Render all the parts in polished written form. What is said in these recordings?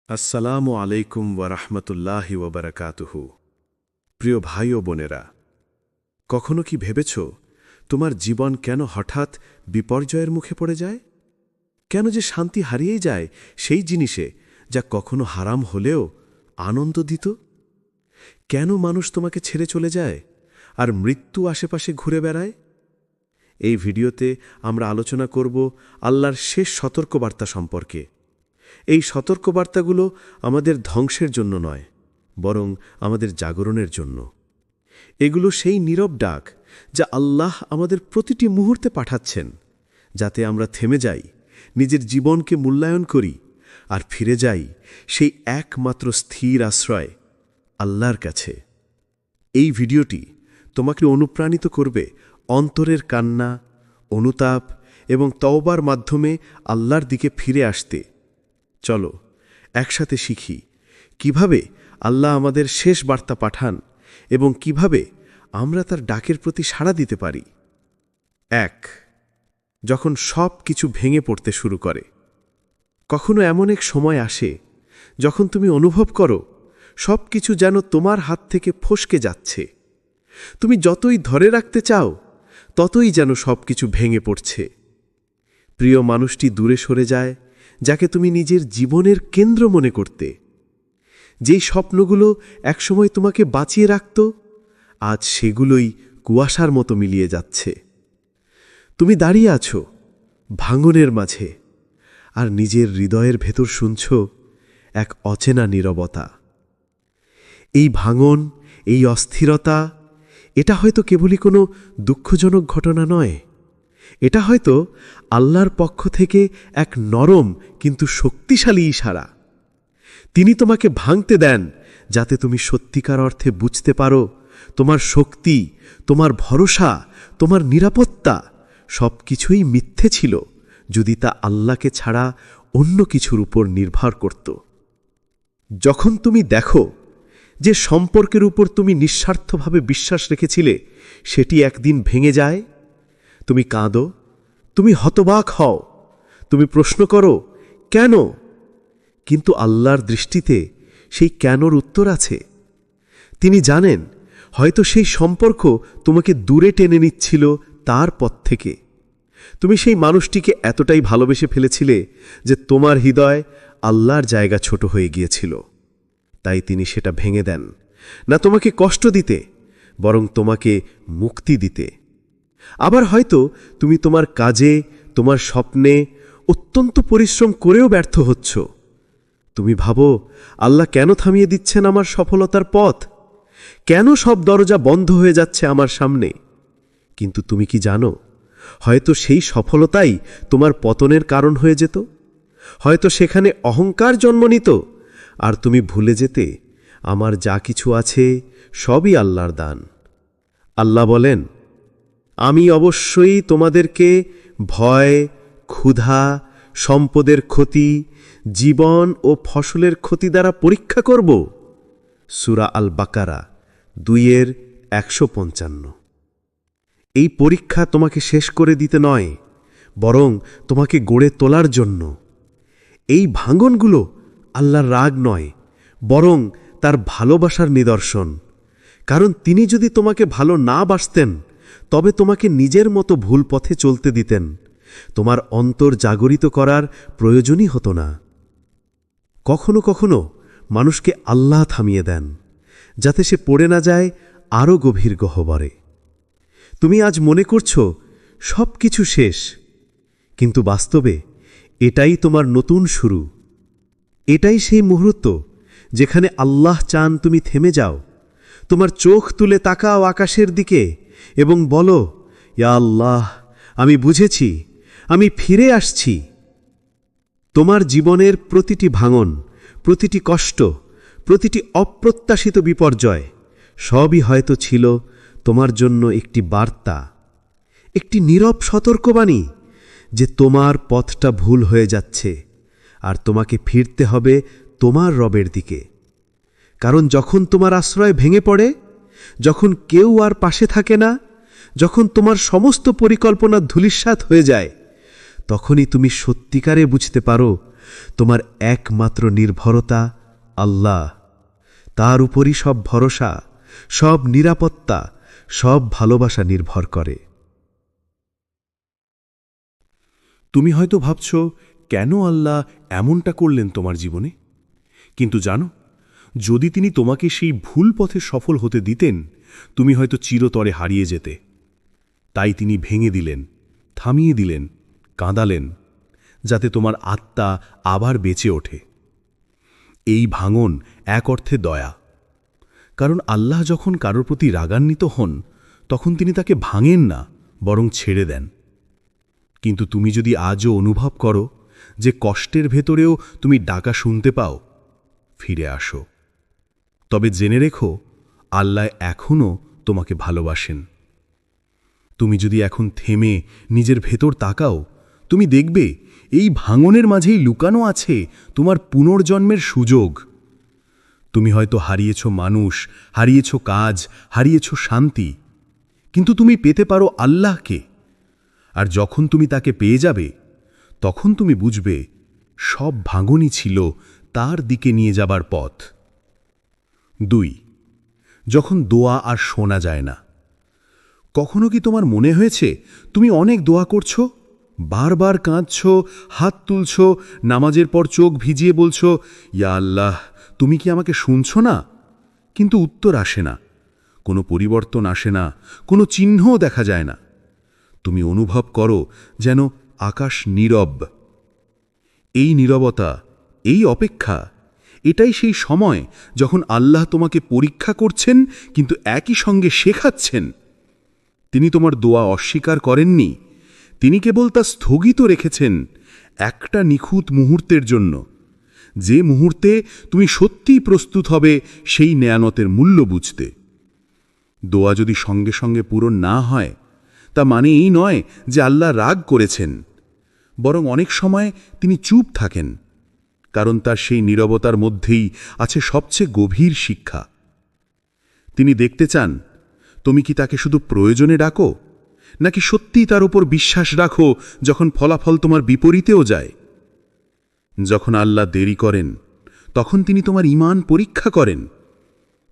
আসসালামু আলাইকুম ওয়ারাহমতুল্লাহি ওয়াবারাকাতুহু। প্রিয় ভাই ও বোনেরা, কখনো কি ভেবেছ তোমার জীবন কেন হঠাৎ বিপর্যয়ের মুখে পড়ে যায়? কেন যে শান্তি হারিয়ে যায় সেই জিনিসে যা কখনো হারাম হলেও আনন্দ দিত? কেন মানুষ তোমাকে ছেড়ে চলে যায় আর মৃত্যু আশেপাশে ঘুরে বেড়ায়? এই ভিডিওতে আমরা আলোচনা করব আল্লাহর শেষ সতর্কবার্তা সম্পর্কে। এই সতর্কবার্তাগুলো আমাদের ধ্বংসের জন্য নয়, বরং আমাদের জাগরণের জন্য। এগুলো সেই নীরব ডাক যা আল্লাহ আমাদের প্রতিটি মুহূর্তে পাঠাচ্ছেন, যাতে আমরা থেমে যাই, নিজের জীবনকে মূল্যায়ন করি আর ফিরে যাই সেই একমাত্র স্থির আশ্রয় আল্লাহর কাছে। এই ভিডিওটি তোমাকে অনুপ্রাণিত করবে অন্তরের কান্না, অনুতাপ এবং তওবার মাধ্যমে আল্লাহর দিকে ফিরে আসতে। চলো একসাথে শিখি কিভাবে আল্লাহ আমাদের শেষ বার্তা পাঠান এবং কিভাবে আমরা তার ডাকের প্রতি সাড়া দিতে পারি। ১. যখন সব কিছু ভেঙে পড়তে শুরু করে। কখনো এমন এক সময় আসে যখন তুমি অনুভব করো সব কিছু যেন তোমার হাত থেকে ফসকে যাচ্ছে। তুমি যতই ধরে রাখতে চাও ততই যেন সব কিছু ভেঙে পড়ছে। প্রিয় মানুষটি দূরে সরে যায়, যাকে তুমি নিজের জীবনের কেন্দ্র মনে করতে। যেই স্বপ্নগুলো একসময় তোমাকে বাঁচিয়ে রাখত, আজ সেগুলোই কুয়াশার মতো মিলিয়ে যাচ্ছে। তুমি দাঁড়িয়ে আছো ভাঙনের মাঝে, আর নিজের হৃদয়ের ভেতর শুনছ এক অচেনা নীরবতা। এই ভাঙন, এই অস্থিরতা, এটা হয়তো কেবলই কোনো দুঃখজনক ঘটনা নয়। এটা হয়তো আল্লাহর পক্ষ থেকে এক নরম কিন্তু শক্তিশালী ইশারা। তিনি তোমাকে ভাঙতে দেন যাতে তুমি সত্যিকার অর্থে বুঝতে পারো তোমার শক্তি, তোমার ভরসা, তোমার নিরাপত্তা সবকিছুই মিথ্যে ছিল যদি তা আল্লাহকে ছাড়া অন্য কিছুর উপর নির্ভর করত। যখন তুমি দেখো যে সম্পর্কের উপর তুমি নিঃস্বার্থভাবে বিশ্বাস রেখেছিলে সেটি একদিন ভেঙে যায়, তুমি কাঁদো, তুমি হতবাক হও, তুমি প্রশ্ন করো কেন? কিন্তু আল্লাহর দৃষ্টিতে সেই কেনর উত্তর আছে। তিনি জানেন হয়তো সেই সম্পর্ক তোমাকে দূরে টেনে নিচ্ছিল তার পথ থেকে। তুমি সেই মানুষটিকে এতটাই ভালোবেসে ফেলেছিলে যে তোমার হৃদয় আল্লাহর জায়গা ছোট হয়ে গিয়েছিল। তাই তিনি সেটা ভেঙে দেন, না তোমাকে কষ্ট দিতে, বরং তোমাকে মুক্তি দিতে। আবার হয়তো তুমি তোমার কাজে, তোমার স্বপ্নে অত্যন্ত পরিশ্রম করেও ব্যর্থ হচ্ছ। তুমি ভাবো আল্লাহ কেন থামিয়ে দিচ্ছেন আমার সফলতার পথ? কেন সব দরজা বন্ধ হয়ে যাচ্ছে আমার সামনে? কিন্তু তুমি কি জানো, হয়তো সেই সফলতাই তোমার পতনের কারণ হয়ে যেত। হয়তো সেখানে অহংকার জন্ম নিত, আর তুমি ভুলে যেতে আমার যা কিছু আছে সবই আল্লাহর দান। আল্লাহ বলেন, আমি অবশ্যই তোমাদেরকে ভয়, ক্ষুধা, সম্পদের ক্ষতি, জীবন ও ফসলের ক্ষতি দ্বারা পরীক্ষা করব। সূরা আল বাকারা 2:155। এই পরীক্ষা তোমাকে শেষ করে দিতে নয়, বরং তোমাকে গড়ে তোলার জন্য। এই ভাঙনগুলো আল্লাহর রাগ নয়, বরং তার ভালোবাসার নিদর্শন। কারণ তিনি যদি তোমাকে ভালো না বাসতেন তবে তোমাকে নিজের মতো ভুল পথে চলতে দিতেন। তোমার অন্তর জাগরিত করার প্রয়োজনই হতো না। কখনো কখনো মানুষকে আল্লাহ থামিয়ে দেন যাতে সে পড়ে না যায় আরও গভীর গহ্বরে। তুমি আজ মনে করছো সব কিছু শেষ, কিন্তু বাস্তবে এটাই তোমার নতুন শুরু। এটাই সেই মুহূর্ত যেখানে আল্লাহ চান তুমি থেমে যাও, তোমার চোখ তুলে তাকাও আকাশের দিকে এবং বলো, ইয়া আল্লাহ, আমি বুঝেছি, আমি ফিরে আসছি। তোমার জীবনের প্রতিটি ভাঙন, প্রতিটি কষ্ট, প্রতিটি অপ্রত্যাশিত বিপর্যয় সবই হয়তো ছিল তোমার জন্য একটি বার্তা, একটি নীরব সতর্কবাণী যে তোমার পথটা ভুল হয়ে যাচ্ছে আর তোমাকে ফিরতে হবে তোমার রবের দিকে। কারণ যখন তোমার আশ্রয় ভেঙে পড়ে, যখন কেউ আর পাশে থাকে না, যখন তোমার সমস্ত পরিকল্পনা ধূলিসাৎ হয়ে যায়, তখনই তুমি সত্যিকারে বুঝতে পারো তোমার একমাত্র নির্ভরতা আল্লাহ। তার উপরই সব ভরসা, সব নিরাপত্তা, সব ভালোবাসা নির্ভর করে। তুমি হয়তো ভাবছ, কেন আল্লাহ এমনটা করলেন তোমার জীবনে? কিন্তু জানো, যদি তিনি তোমাকে সেই ভুল পথে সফল হতে দিতেন, তুমি হয়তো চিরতরে হারিয়ে যেতে। তাই তিনি ভেঙে দিলেন, থামিয়ে দিলেন, কাঁদালেন, যাতে তোমার আত্মা আবার বেঁচে ওঠে। এই ভাঙন এক অর্থে দয়া, কারণ আল্লাহ যখন কারোর প্রতি রাগান্বিত হন, তখন তিনি তাকে ভাঙেন না, বরং ছেড়ে দেন। কিন্তু তুমি যদি আজও অনুভব করো যে কষ্টের ভেতরেও তুমি ডাকা শুনতে পাও, ফিরে আসো। তবে জেনে রেখো, আল্লাহ এখনও তোমাকে ভালোবাসেন। তুমি যদি এখন থেমে নিজের ভেতর তাকাও, তুমি দেখবে এই ভাঙনের মাঝেই লুকানো আছে তোমার পুনর্জন্মের সুযোগ। তুমি হয়তো হারিয়েছ মানুষ, হারিয়েছ কাজ, হারিয়েছ শান্তি, কিন্তু তুমি পেতে পারো আল্লাহকে। আর যখন তুমি তাকে পেয়ে যাবে, তখন তুমি বুঝবে সব ভাঙনই ছিল তার দিকে নিয়ে যাবার পথ। 2. যখন দোয়া আর শোনা যায় না। কখনো কি তোমার মনে হয়েছে তুমি অনেক দোয়া করছো, বারবার কাঁদছ, হাত তুলছ, নামাজের পর চোখ ভিজিয়ে বলছ, ইয়া আল্লাহ, তুমি কি আমাকে শুনছ না? কিন্তু উত্তর আসে না, কোনো পরিবর্তন আসে না, কোনো চিহ্নও দেখা যায় না। তুমি অনুভব করো যেন আকাশ নীরব। এই নীরবতা, এই অপেক্ষা, এটাই সেই সময় যখন আল্লাহ তোমাকে পরীক্ষা করছেন, কিন্তু একই সঙ্গে শেখাচ্ছেন। তিনি তোমার দোয়া অস্বীকার করেননি, তিনি কেবল তা স্থগিত রেখেছেন একটা নিখুঁত মুহূর্তের জন্য, যে মুহূর্তে তুমি সত্যিই প্রস্তুত হবে সেই নেয়ামতের মূল্য বুঝতে। দোয়া যদি সঙ্গে সঙ্গে পূরণ না হয়, তা মানে এই নয় যে আল্লাহ রাগ করেছেন, বরং অনেক সময় তিনি চুপ থাকেন, কারণ তার সেই নীরবতার মধ্যেই আছে সবচেয়ে গভীর শিক্ষা। তিনি দেখতে চান তুমি কি তাকে শুধু প্রয়োজনে ডাকো, নাকি সত্যিই তার উপর বিশ্বাস রাখো যখন ফলাফল তোমার বিপরীতেও যায়। যখন আল্লাহ দেরি করেন, তখন তিনি তোমার ঈমান পরীক্ষা করেন।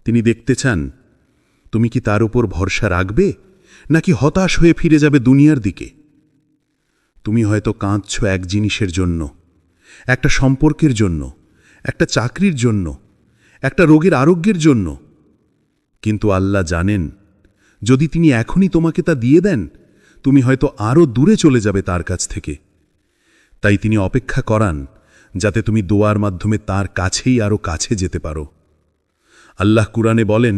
তিনি দেখতে চান তুমি কি তার উপর ভরসা রাখবে, নাকি হতাশ হয়ে ফিরে যাবে দুনিয়ার দিকে। তুমি হয়তো কাঁদছ এক জিনিসের জন্য, একটা সম্পর্কের জন্য, একটা চাকরির জন্য, একটা রোগের আরোগ্যের জন্য। কিন্তু আল্লাহ জানেন, যদি তিনি এখনই তোমাকে তা দিয়ে দেন, তুমি হয়তো আরও দূরে চলে যাবে তার কাছ থেকে। তাই তিনি অপেক্ষা করান, যাতে তুমি দোয়ার মাধ্যমে তার কাছেই আরও কাছে যেতে পারো। আল্লাহ কুরআনে বলেন,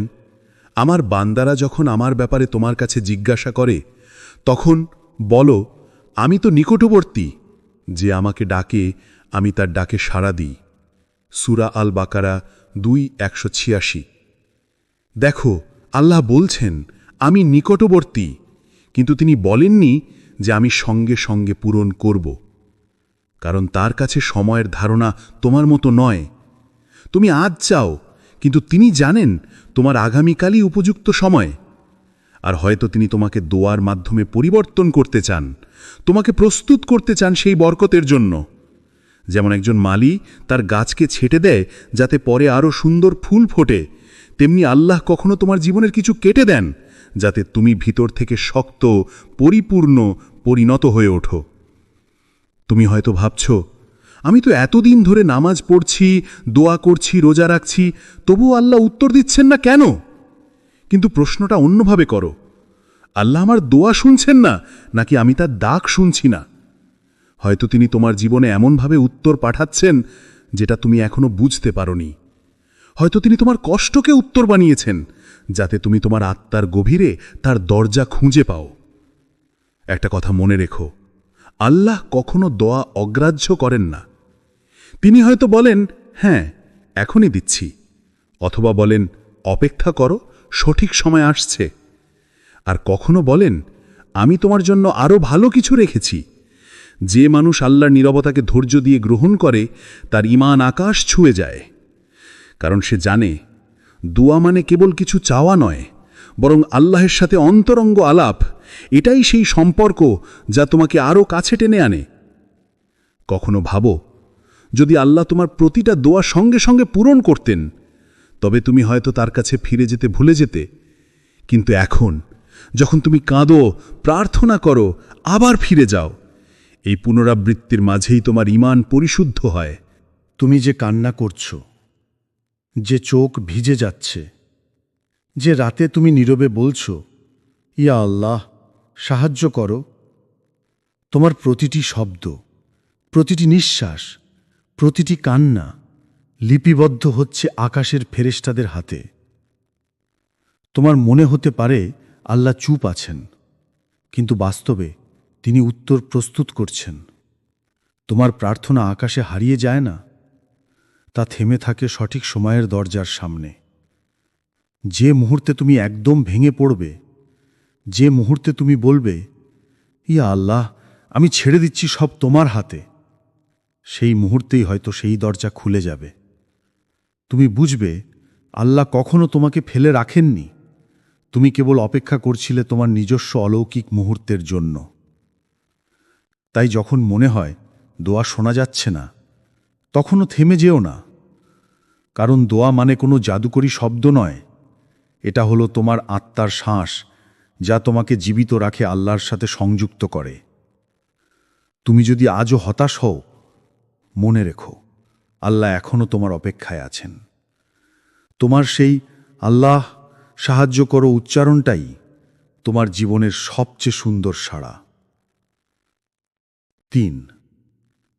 আমার বান্দারা যখন আমার ব্যাপারে তোমার কাছে জিজ্ঞাসা করে, তখন বলো, আমি তো নিকটবর্তী, যে আমাকে ডাকে আমি তার ডাকে সাড়া দিই। সূরা আল বাকারা 2:186। দেখো, আল্লাহ বলছেন আমি নিকটবর্তী, কিন্তু তিনি বলেননি যে আমি সঙ্গে সঙ্গে পূরণ করব, কারণ তার কাছে সময়ের ধারণা তোমার মতো নয়। তুমি আজ চাও, কিন্তু তিনি জানেন তোমার আগামীকালই উপযুক্ত সময়। আর হয়তো তিনি তোমাকে দোয়ার মাধ্যমে পরিবর্তন করতে চান, তোমাকে প্রস্তুত করতে চান সেই বরকতের জন্য। যেমন একজন মালি তার গাছকে ছেটে দেয় যাতে পরে আরও সুন্দর ফুল ফোটে, তেমনি আল্লাহ কখনো তোমার জীবনের কিছু কেটে দেন যাতে তুমি ভিতর থেকে শক্ত, পরিপূর্ণ, পরিণত হয়ে ওঠো। তুমি হয়তো ভাবছ, আমি তো এতদিন ধরে নামাজ পড়ছি, দোয়া করছি, রোজা রাখছি, তবুও আল্লাহ উত্তর দিচ্ছেন না কেন? কিন্তু প্রশ্নটা অন্যভাবে করো, আল্লাহ আমার দোয়া শুনছেন না, নাকি আমি তার ডাক শুনছি না? হয়তো তিনি তোমার জীবনে এমনভাবে উত্তর পাঠাচ্ছেন যেটা তুমি এখনো বুঝতে পারোনি। হয়তো তিনি তোমার কষ্টকে উত্তর বানিয়েছেন, যাতে তুমি তোমার আত্মার গভীরে তার দরজা খুঁজে পাও। একটা কথা মনে রেখো, আল্লাহ কখনো দোয়া অগ্রাহ্য করেন না। তিনি হয়তো বলেন, হ্যাঁ এখনই দিচ্ছি, অথবা বলেন, অপেক্ষা করো, সঠিক সময় আসছে। আর কখনো বলেন, আমি তোমার জন্য আরও ভালো কিছু রেখেছি। যে মানুষ আল্লাহর নীরবতাকে ধৈর্য দিয়ে গ্রহণ করে, তার ঈমান আকাশ ছুঁয়ে যায়। কারণ সে জানে, দোয়া মানে কেবল কিছু চাওয়া নয়, বরং আল্লাহের সাথে অন্তরঙ্গ আলাপ। এটাই সেই সম্পর্ক যা তোমাকে আরও কাছে টেনে আনে। কখনো ভাবো, যদি আল্লাহ তোমার প্রতিটা দোয়া সঙ্গে সঙ্গে পূরণ করতেন তবে তুমি হয়তো তার কাছে ফিরে যেতে ভুলে যেতে। কিন্তু এখন যখন তুমি কাঁদো, প্রার্থনা করো, আবার ফিরে যাও, এই পুনরাবৃত্তির মাঝেই তোমার ঈমান পরিশুদ্ধ হয়। তুমি যে কান্না করছো, যে চোখ ভিজে যাচ্ছে, যে রাতে তুমি নীরবে বলছো, ইয়া আল্লাহ সাহায্য করো, তোমার প্রতিটি শব্দ, প্রতিটি নিঃশ্বাস, প্রতিটি কান্না লিপিবদ্ধ হচ্ছে আকাশের ফেরেশতাদের হাতে। তোমার মনে হতে পারে আল্লাহ চুপ আছেন, কিন্তু বাস্তবে তিনি উত্তর প্রস্তুত করছেন। তোমার প্রার্থনা আকাশে হারিয়ে যায় না, তা থেমে থাকে সঠিক সময়ের দরজার সামনে। যে মুহূর্তে তুমি একদম ভেঙে পড়বে, যে মুহূর্তে তুমি বলবে, ইয়া আল্লাহ আমি ছেড়ে দিচ্ছি সব তোমার হাতে, সেই মুহূর্তেই হয়তো সেই দরজা খুলে যাবে। তুমি বুঝবে আল্লাহ কখনো তোমাকে ফেলে রাখেননি, তুমি কেবল অপেক্ষা করছিলে তোমার নিজস্ব অলৌকিক মুহূর্তের জন্য। তাই যখন মনে হয় দোয়া শোনা যাচ্ছে না, তখনও থেমে যেও না, কারণ দোয়া মানে কোনো জাদুকরী শব্দ নয়, এটা হলো তোমার আত্মার শ্বাস, যা তোমাকে জীবিত রাখে, আল্লাহর সাথে সংযুক্ত করে। তুমি যদি আজও হতাশ হও, মনে রেখো আল্লাহ এখনও তোমার অপেক্ষায় আছেন। তোমার সেই আল্লাহ সাহায্য করো উচ্চারণটাই তোমার জীবনের সবচেয়ে সুন্দর সাড়া। 3.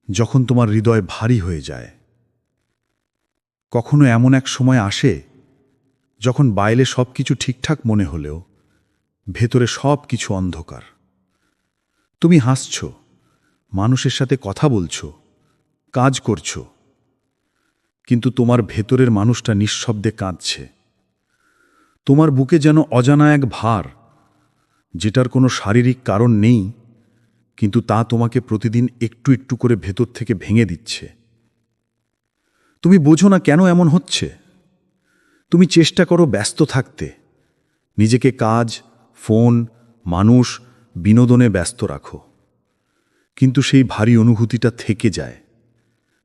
যখন তোমার হৃদয় ভারী হয়ে যায়। কখনো এমন এক সময় আসে যখন বাইরে সব কিছু ঠিকঠাক মনে হলেও ভেতরে সব কিছু অন্ধকার। তুমি হাসছ, মানুষের সাথে কথা বলছো, কাজ করছো, কিন্তু তোমার ভেতরের মানুষটা নিঃশব্দে কাঁদছে। তোমার বুকে যেন অজানা এক ভার, যেটার কোনো শারীরিক কারণ নেই, কিন্তু তা তোমাকে প্রতিদিন একটু একটু করে ভেতর থেকে ভেঙে দিচ্ছে। তুমি বোঝো না কেন এমন হচ্ছে। তুমি চেষ্টা করো ব্যস্ত থাকতে, নিজেকে কাজ, ফোন, মানুষ, বিনোদনে ব্যস্ত রাখো, কিন্তু সেই ভারী অনুভূতিটা থেকে যায়,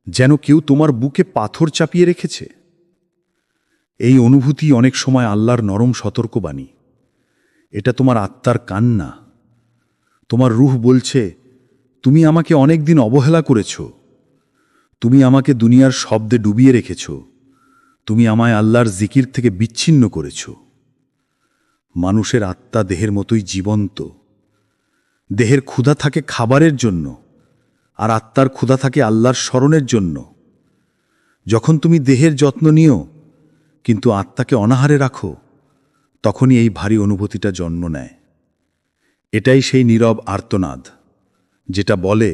যেন কেউ তোমার বুকে পাথর চাপিয়ে রেখেছে। এই অনুভূতি অনেক সময় আল্লাহর নরম সতর্কবাণী। এটা তোমার আত্মার কান্না। তোমার রূহ বলছে, তুমি আমাকে অনেক দিন অবহেলা করেছ, তুমি আমাকে দুনিয়ার শব্দে ডুবিয়ে রেখেছ, তুমি আমায় আল্লাহর জিকির থেকে বিচ্ছিন্ন করেছ। মানুষের আত্মা দেহের মতোই জীবন্ত। দেহের ক্ষুধা থাকে খাবারের জন্য, আর আত্মার ক্ষুধা থাকে আল্লাহর স্মরণের জন্য। যখন তুমি দেহের যত্ন নিও কিন্তু আত্মাকে অনাহারে রাখো, তখনই এই ভারী অনুভূতিটা জন্ম নেয়। এটাই সেই নীরব আর্তনাদ, যেটা বলে,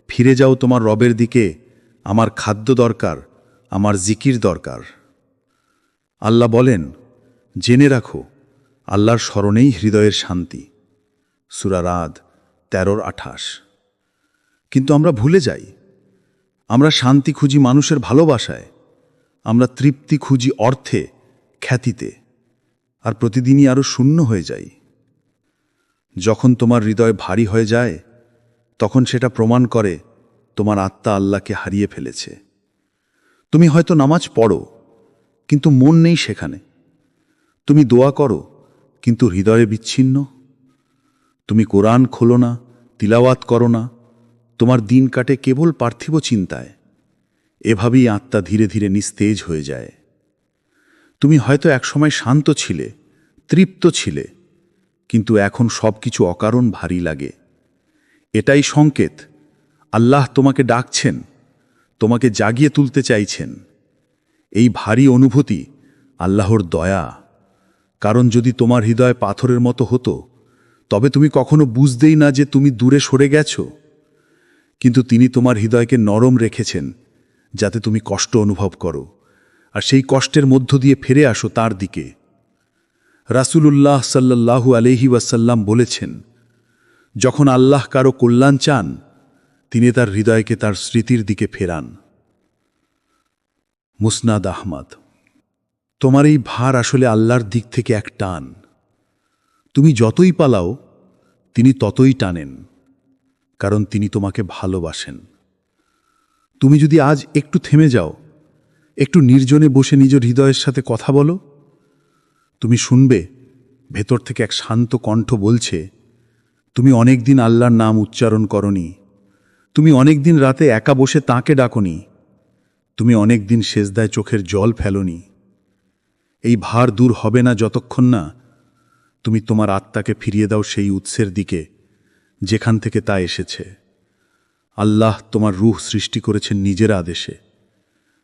ফিরে যাও তোমার রবের দিকে, আমার খাদ্য দরকার, আমার জিকির দরকার। আল্লাহ বলেন, জেনে রাখো আল্লাহর স্মরণেই হৃদয়ের শান্তি। সূরা রাদ 13-28। কিন্তু আমরা ভুলে যাই, আমরা শান্তি খুঁজি মানুষের ভালোবাসায়, আমরা তৃপ্তি খুঁজি অর্থে, খ্যাতিতে, আর প্রতিদিনই আরও শূন্য হয়ে যাই। যখন তোমার হৃদয় ভারী হয়ে যায়, তখন সেটা প্রমাণ করে তোমার আত্মা আল্লাহকে হারিয়ে ফেলেছে। তুমি হয়তো নামাজ পড়ো, কিন্তু মন নেই সেখানে। তুমি দোয়া করো, কিন্তু হৃদয়ে বিচ্ছিন্ন। তুমি কোরআন খোলো না, তিলাওয়াত করো না, তোমার দিন কাটে কেবল পার্থিব চিন্তায়। এভাবেই আত্মা ধীরে ধীরে নিস্তেজ হয়ে যায়। তুমি হয়তো একসময় শান্ত ছিলে, তৃপ্ত ছিলে, কিন্তু এখন সব কিছু অকারণ ভারী লাগে। এটাই সংকেত আল্লাহ তোমাকে ডাকছেন, তোমাকে জাগিয়ে তুলতে চাইছেন। এই ভারী অনুভূতি আল্লাহর দয়া, কারণ যদি তোমার হৃদয় পাথরের মতো হতো, তবে তুমি কখনো বুঝতেই না যে তুমি দূরে সরে গেছ। কিন্তু তিনি তোমার হৃদয়কে নরম রেখেছেন, যাতে তুমি কষ্ট অনুভব করো, আর সেই কষ্টের মধ্য দিয়ে ফিরে আসো তার দিকে। রাসূলুল্লাহ সাল্লাল্লাহু আলাইহি ওয়াসাল্লাম বলেছেন, যখন আল্লাহ কারো কল্যাণ চান, তিনি তার হৃদয়কে তার স্মৃতির দিকে ফেরান। মুসনাদ আহমদ। তোমার এই ভার আসলে আল্লাহর দিক থেকে এক টান। তুমি যতই পালাও, তিনি ততই টানেন, কারণ তিনি তোমাকে ভালোবাসেন। তুমি যদি আজ একটু থেমে যাও, একটু নির্জনে বসে নিজ হৃদয়ের সাথে কথা বলো, তুমি শুনবে ভেতর থেকে এক শান্ত কণ্ঠ বলছে, তুমি অনেকদিন আল্লাহর নাম উচ্চারণ করনি, তুমি অনেকদিন রাতে একা বসে তাঁকে ডাকনি, তুমি অনেকদিন সেজদায় চোখের জল ফেলনি। এই ভার দূর হবে না যতক্ষণ না তুমি তোমার আত্মাকে ফিরিয়ে দাও সেই উৎসের দিকে যেখান থেকে তা এসেছে। আল্লাহ তোমার রূহ সৃষ্টি করেছেন নিজের আদেশে,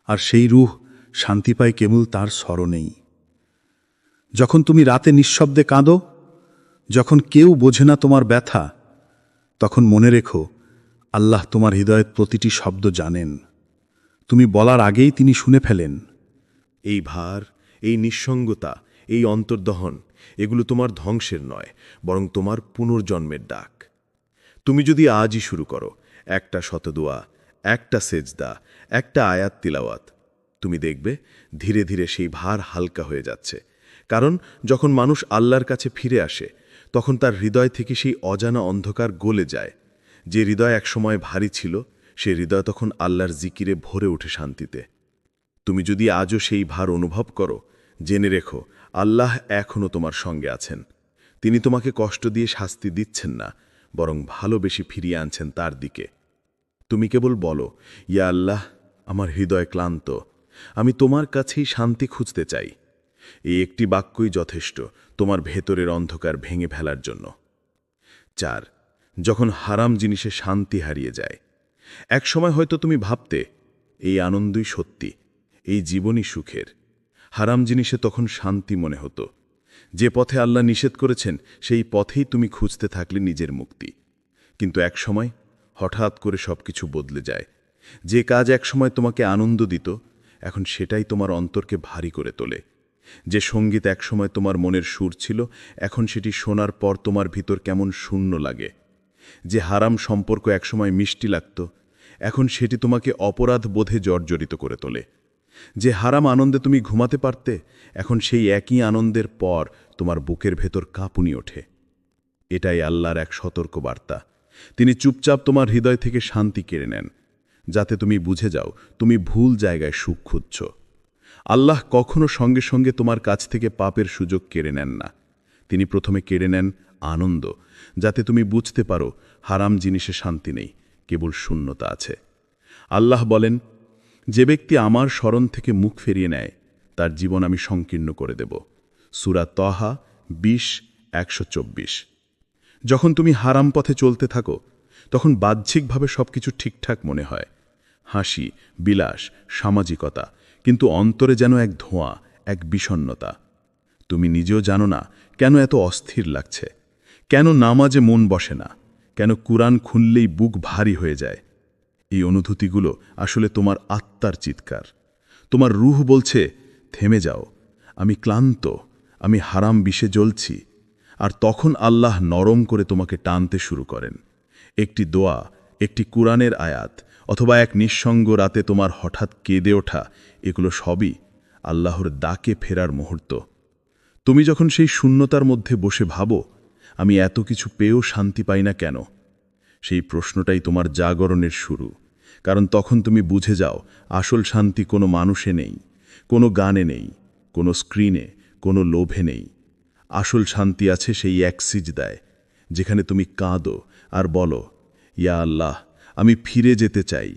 আর সেই রূহ শান্তি পায় কেবল তার স্মরণেই। যখন তুমি রাতে নিঃশব্দে কাঁদো, যখন কেউ বোঝে না তোমার ব্যথা, তখন মনে রেখো আল্লাহ তোমার হৃদয়ের প্রতিটি শব্দ জানেন। তুমি বলার আগেই তিনি শুনে ফেলেন। এই ভার, এই নিঃসঙ্গতা, এই অন্তর্দহন, এগুলো তোমার ধ্বংসের নয়, বরং তোমার পুনর্জন্মের ডাক। তুমি যদি আজই শুরু করো, একটা শতদোয়া, একটা সেজদা, একটা আয়াত তিলাওয়াত, তুমি দেখবে ধীরে ধীরে সেই ভার হালকা হয়ে যাচ্ছে। কারণ যখন মানুষ আল্লাহর কাছে ফিরে আসে, তখন তার হৃদয় থেকে সেই অজানা অন্ধকার গলে যায়। যে হৃদয় একসময় ভারী ছিল, সে হৃদয় তখন আল্লাহর জিকিরে ভরে ওঠে শান্তিতে। তুমি যদি আজও সেই ভার অনুভব করো, জেনে রেখো আল্লাহ এখনও তোমার সঙ্গে আছেন। তিনি তোমাকে কষ্ট দিয়ে শাস্তি দিচ্ছেন না, বরং ভালোবেসে ফিরিয়ে আনছেন তার দিকে। তুমি কেবল বলো, ইয়া আল্লাহ, আমার হৃদয় ক্লান্ত, আমি তোমার কাছেই শান্তি খুঁজতে চাই। এই একটি বাক্যই যথেষ্ট তোমার ভেতরের অন্ধকার ভেঙে ফেলার জন্য। 4. যখন হারাম জিনিসে শান্তি হারিয়ে যায়। এক সময় হয়তো তুমি ভাবতে, এই আনন্দই সত্যি, এই জীবনই সুখের। হারাম জিনিসে তখন শান্তি মনে হতো। যে পথে আল্লাহ নিষেধ করেছেন, সেই পথেই তুমি খুঁজতে থাকলে নিজের মুক্তি। কিন্তু এক সময় হঠাৎ করে সবকিছু বদলে যায়। যে কাজ একসময় তোমাকে আনন্দ দিত, এখন সেটাই তোমার অন্তরকে ভারী করে তোলে। যে সঙ্গীত একসময় তোমার মনের সুর ছিল, এখন সেটি শোনার পর তোমার ভিতর কেমন শূন্য লাগে। যে হারাম সম্পর্ক একসময় মিষ্টি লাগত, এখন সেটি তোমাকে অপরাধ বোধে জর্জরিত করে তোলে। যে হারাম আনন্দে তুমি ঘুমাতে পারতে, এখন সেই একই আনন্দের পর তোমার বুকের ভেতর কাঁপুনি ওঠে। এটাই আল্লাহর এক সতর্ক বার্তা। তিনি চুপচাপ তোমার হৃদয় থেকে শান্তি কেড়ে নেন, যাতে তুমি বুঝে যাও তুমি ভুল জায়গায় সুখ খুঁজছ। আল্লাহ কখনো সঙ্গে সঙ্গে তোমার কাছ থেকে পাপের সুযোগ কেড়ে নেন না। তিনি প্রথমে কেড়ে নেন আনন্দ, যাতে তুমি বুঝতে পারো হারাম জিনিসে শান্তি নেই, কেবল শূন্যতা আছে। আল্লাহ বলেন, যে ব্যক্তি আমার স্মরণ থেকে মুখ ফিরিয়ে নেয়, তার জীবন আমি সংকীর্ণ করে দেব। সূরা তহা 20:124। যখন তুমি হারাম পথে চলতে থাকো, তখন বাহ্যিকভাবে সবকিছু ঠিকঠাক মনে হয়, হাসি, বিলাস, সামাজিকতা, কিন্তু অন্তরে যেন এক ধোঁয়া, এক বিষণ্ণতা। তুমি নিজেও জানো না কেন এত অস্থির লাগছে, কেন নামাজে মন বসে না, কেন কুরআন খুললেই বুক ভারী হয়ে যায়। এই অনুভূতিগুলো আসলে তোমার আত্মার চিৎকার। তোমার রূহ বলছে, থেমে যাও, আমি ক্লান্ত, আমি হারাম বিষে জ্বলছি। আর তখন আল্লাহ নরম করে তোমাকে টানতে শুরু করেন। একটি দোয়া, একটি কুরআনের আয়াত, অথবা এক নিঃসঙ্গ রাতে তোমার হঠাৎ কেঁদে ওঠা, এগুলো সবই আল্লাহর ডাকে ফেরার মুহূর্ত। তুমি যখন সেই শূন্যতার মধ্যে বসে ভাবো, আমি এত কিছু পেয়েও শান্তি পাই না কেন, সেই প্রশ্নটাই তোমার জাগরণের শুরু। কারণ তখন তুমি বুঝে যাও আসল শান্তি কোনো মানুষে নেই, কোনো গানে নেই, কোনো স্ক্রিনে, কোনো লোভে নেই। আসল শান্তি আছে সেই এক সিজদায়, যেখানে তুমি কাঁদো আর বলো, ইয়া আল্লাহ, আমি ফিরে যেতে চাই,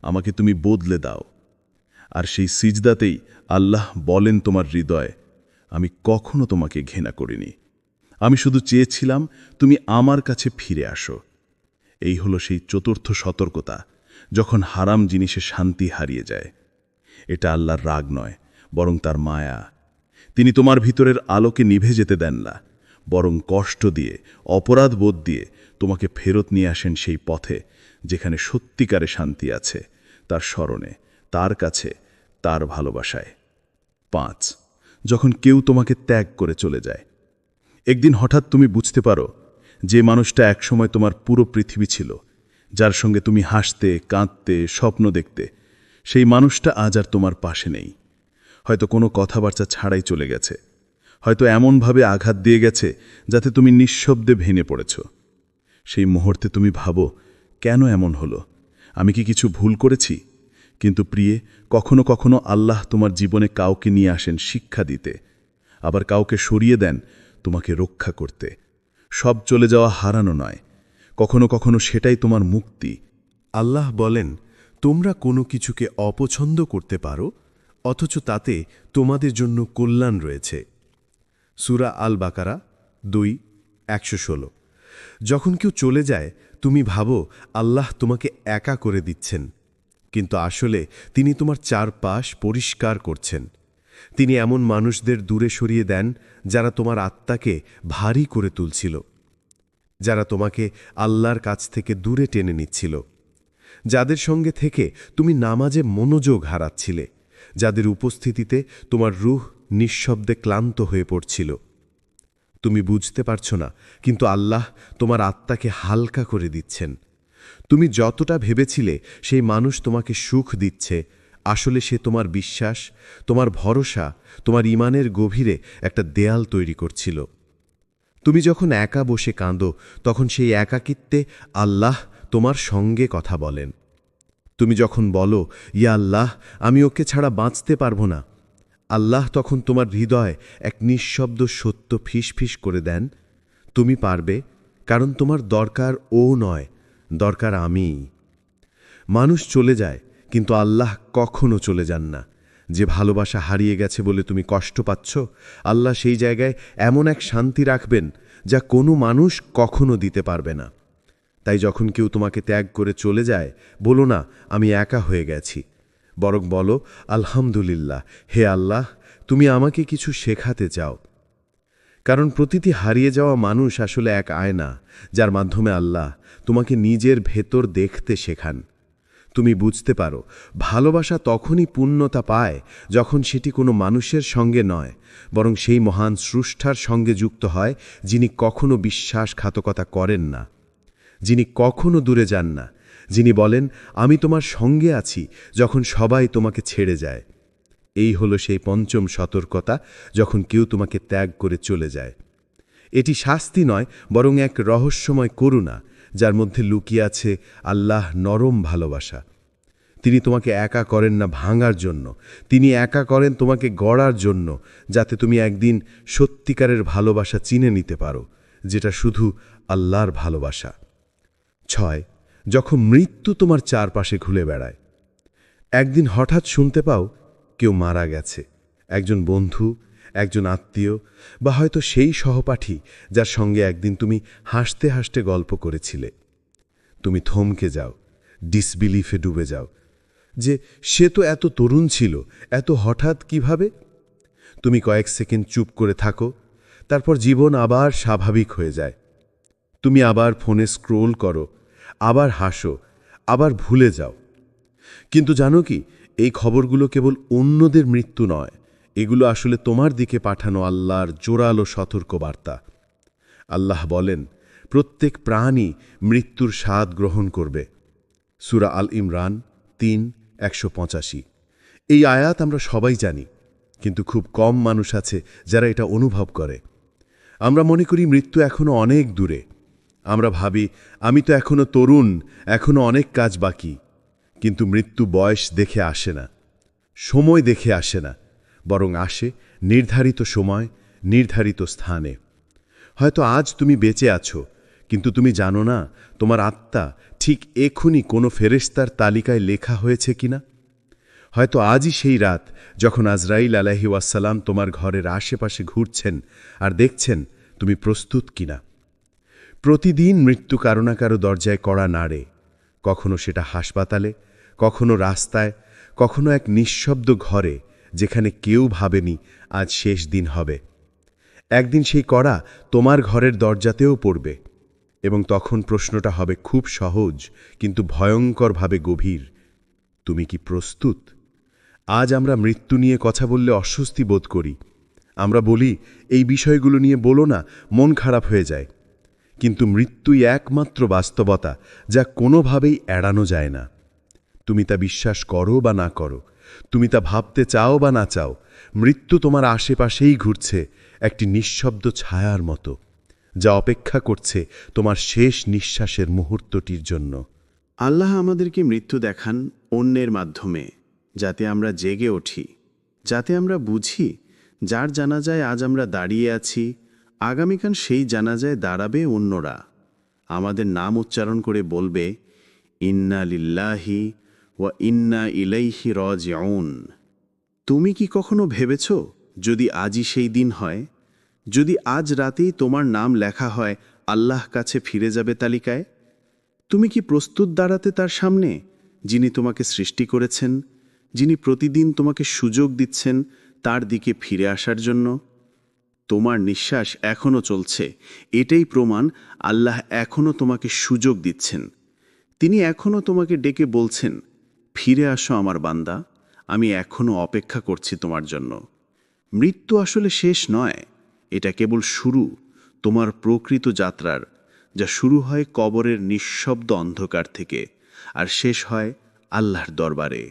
আমাকে তুমি বদলে দাও। আর সেই সিজদাতেই আল্লাহ বলেন তোমার হৃদয়, আমি কখনো তোমাকে ঘৃণা করিনি, আমি শুধু চেয়েছিলাম তুমি আমার কাছে ফিরে আসো। এই হলো সেই চতুর্থ সতর্কতা, যখন হারাম জিনিসে শান্তি হারিয়ে যায়। এটা আল্লাহর রাগ নয়, বরং তার মায়া। তিনি তোমার ভিতরের আলোকে নিভে যেতে দেন না, বরং কষ্ট দিয়ে, অপরাধ বোধ দিয়ে তোমাকে ফেরত নিয়ে আসেন সেই পথে, যেখানে সত্যিকারে শান্তি আছে, তার স্মরণে, তার কাছে, তার ভালোবাসায়। 5. যখন কেউ তোমাকে ত্যাগ করে চলে যায়। একদিন হঠাৎ তুমি বুঝতে পারো, যে মানুষটা একসময় তোমার পুরো পৃথিবী ছিল, যার সঙ্গে তুমি হাসতে, কাঁদতে, স্বপ্ন দেখতে, সেই মানুষটা আজ আর তোমার পাশে নেই। হয়তো কোনো কথাবার্তা ছাড়াই চলে গেছে, হয়তো এমনভাবে আঘাত দিয়ে গেছে যাতে তুমি নিঃশব্দে ভেঙে পড়েছ। সেই মুহূর্তে তুমি ভাবো, কেন এমন হলো? আমি কি কিছু ভুল করেছি? কিন্তু প্রিয়ে, কখনো কখনো আল্লাহ তোমার জীবনে কাউকে নিয়ে আসেন শিক্ষা দিতে, আবার কাউকে সরিয়ে দেন তোমাকে রক্ষা করতে। সব চলে যাওয়া হারানো নয়, কখনো কখনো সেটাই তোমার মুক্তি। আল্লাহ বলেন, তোমরা কোনো কিছুকে অপছন্দ করতে পারো, অথচ তাতে তোমাদের জন্য কল্যাণ রয়েছে। সূরা আল বাকারা 2:116। যখন কেউ চলে যায়, তুমি ভাবো আল্লাহ তোমাকে একা করে দিচ্ছেন, কিন্তু আসলে তিনি তোমার চারপাশ পরিষ্কার করছেন। তিনি এমন মানুষদের দূরে সরিয়ে দেন যারা তোমার আত্মাকে ভারী করে তুলছিল, যারা তোমাকে আল্লাহর কাছ থেকে দূরে টেনে নিচ্ছিল, যাদের সঙ্গে থেকে তুমি নামাজে মনোযোগ হারাচ্ছিলে, যাদের উপস্থিতিতে তোমার রূহ নিঃশব্দে ক্লান্ত হয়ে পড়ছিল। তুমি বুঝতে পারছো না, কিন্তু আল্লাহ তোমার আত্মাকে হালকা করে দিচ্ছেন। তুমি যতটা ভেবেছিলে সেই মানুষ তোমাকে সুখ দিচ্ছে, আসলে সে তোমার বিশ্বাস, তোমার ভরসা, তোমার ঈমানের গভীরে একটা দেয়াল তৈরি করছিল। তুমি যখন একা বসে কাঁদো, তখন সেই একাকিত্বে আল্লাহ তোমার সঙ্গে কথা বলেন। তুমি যখন বলো, ইয়া আল্লাহ, আমি ওকে ছাড়া বাঁচতে পারবো না, আল্লাহ তখন তোমার হৃদয় এক নিঃশব্দ সত্য ফিসফিস করে দেন, তুমি পারবে, কারণ তোমার দরকার ও নয়, দরকার আমি। মানুষ চলে যায়, কিন্তু আল্লাহ কখনো চলে যান না। যে ভালোবাসা হারিয়ে গেছে বলে তুমি কষ্ট পাচ্ছ, আল্লাহ সেই জায়গায় এমন এক শান্তি রাখবেন যা কোনো মানুষ কখনো দিতে পারবে না। তাই যখন কেউ তোমাকে ত্যাগ করে চলে যায়, বলো না আমি একা হয়ে গেছি, বরং বলো আলহামদুলিল্লাহ, হে আল্লাহ, তুমি আমাকে কিছু শেখাতে চাও। কারণ প্রতিটি হারিয়ে যাওয়া মানুষ আসলে এক আয়না, যার মাধ্যমে আল্লাহ তোমাকে নিজের ভেতর দেখতে শেখান। তুমি বুঝতে পারো, ভালোবাসা তখনই পূর্ণতা পায় যখন সেটি কোনো মানুষের সঙ্গে নয়, বরং সেই মহান স্রষ্টার সঙ্গে যুক্ত হয়, যিনি কখনো বিশ্বাসঘাতকতা করেন না, যিনি কখনো দূরে যান না, যিনি বলেন আমি তোমার সঙ্গে আছি যখন সবাই তোমাকে ছেড়ে যায়। এই হলো সেই পঞ্চম সতর্কতা, যখন কেউ তোমাকে ত্যাগ করে চলে যায়। এটি শাস্তি নয়, বরং এক রহস্যময় করুণা, যার মধ্যে লুকিয়ে আছে আল্লাহ নরম ভালোবাসা। তিনি তোমাকে একা করেন না ভাঙার জন্য, তিনি একা করেন তোমাকে গড়ার জন্য, যাতে তুমি একদিন সত্যিকারের ভালোবাসা চিনে নিতে পারো, যেটা শুধু আল্লাহর ভালোবাসা। 6. যখন মৃত্যু তোমার চারপাশে ঘুরে বেড়ায়। একদিন হঠাৎ শুনতে পাও কেউ মারা গেছে, একজন বন্ধু, একজন আত্মীয়, বা হয়তো সেই সহপাঠী যার সঙ্গে একদিন তুমি হাসতে হাসতে গল্প করেছিলে। তুমি থমকে যাও, ডিসবিলিফে ডুবে যাও, যে সে তো এত তরুণ ছিল, এত হঠাৎ কিভাবে? তুমি কয়েক সেকেন্ড চুপ করে থাকো, তারপর জীবন আবার স্বাভাবিক হয়ে যায়। তুমি আবার ফোনে স্ক্রোল করো, আবার হাসো, আবার ভুলে যাও। কিন্তু জানো কি, এই খবরগুলো কেবল অন্যদের মৃত্যু নয়, এগুলো আসলে তোমার দিকে পাঠানো আল্লাহর জোরালো সতর্কবার্তা। আল্লাহ বলেন, প্রত্যেক প্রাণী মৃত্যুর স্বাদ গ্রহণ করবে। সূরা আল ইমরান 3:185। এই আয়াত আমরা সবাই জানি, কিন্তু খুব কম মানুষ আছে যারা এটা অনুভব করে। আমরা মনে করি মৃত্যু এখনো অনেক দূরে। আমরা ভাবি, আমি তো এখনো তরুণ, এখনো অনেক কাজ বাকি। কিন্তু মৃত্যু বয়স দেখে আসে না, সময় দেখে আসে না, বরং আসে নির্ধারিত সময়, নির্ধারিত স্থানে। হয়তো আজ তুমি বেঁচে আছো, কিন্তু তুমি জানো না তোমার আত্মা ঠিক এখনই কোনো ফেরেশতার তালিকায় লেখা হয়েছে কিনা। হয়তো আজই সেই রাত যখন আজরাইল আলাইহিস সালাম তোমার ঘরের আশেপাশে ঘুরছেন আর দেখছেন তুমি প্রস্তুত কিনা। প্রতিদিন মৃত্যু কারো না কারো দরজায় কড়া নাড়ে, কখনো সেটা হাসপাতালে, কখনো রাস্তায়, কখনো এক নিঃশব্দ ঘরে, যেখানে কেউ ভাবেনি আজ শেষ দিন হবে। একদিন সেই কড়া তোমার ঘরের দরজাতেও পড়বে, এবং তখন প্রশ্নটা হবে খুব সহজ কিন্তু ভয়ঙ্করভাবে গভীর, তুমি কি প্রস্তুত? আজ আমরা মৃত্যু নিয়ে কথা বললে অস্বস্তি বোধ করি। আমরা বলি, এই বিষয়গুলো নিয়ে বলো না, মন খারাপ হয়ে যায়। কিন্তু মৃত্যুই একমাত্র বাস্তবতা যা কোনোভাবেই এড়ানো যায় না। তুমি তা বিশ্বাস করো বা না করো, তুমি তা ভাবতে চাও বা না চাও, মৃত্যু তোমার আশেপাশেই ঘুরছে, একটি নিঃশব্দ ছায়ার মতো, যা অপেক্ষা করছে তোমার শেষ নিঃশ্বাসের মুহূর্তটির জন্য। আল্লাহ আমাদেরকে মৃত্যু দেখান অন্যের মাধ্যমে, যাতে আমরা জেগে উঠি, যাতে আমরা বুঝি যার জানাজায় আজ আমরা দাঁড়িয়ে আছি, আগামীকাল সেই জানাজায় দাঁড়াবে অন্যরা। আমাদের নাম উচ্চারণ করে বলবে, ইন্না লিল্লাহি ওয়া ইন্না ইলাইহি রাজিউন। তুমি কি কখনো ভেবেছ, যদি আজই সেই দিন হয়, যদি আজ রাতেই তোমার নাম লেখা হয় আল্লাহ কাছে ফিরে যাবে তালিকায়, তুমি কি প্রস্তুত দাঁড়াতে তার সামনে, যিনি তোমাকে সৃষ্টি করেছেন, যিনি প্রতিদিন তোমাকে সুযোগ দিচ্ছেন তার দিকে ফিরে আসার জন্য? তোমার নিঃশ্বাস এখনও চলছে, এটাই প্রমাণ আল্লাহ এখনও তোমাকে সুযোগ দিচ্ছেন। তিনি এখনও তোমাকে ডেকে বলছেন, ফিরে আসো আমার বান্দা, আমি এখনও অপেক্ষা করছি তোমার জন্য। মৃত্যু আসলে শেষ নয়, এটা কেবল শুরু তোমার প্রকৃত যাত্রার, যা শুরু হয় কবরের নিঃশব্দ অন্ধকার থেকে আর শেষ হয় আল্লাহর দরবারে।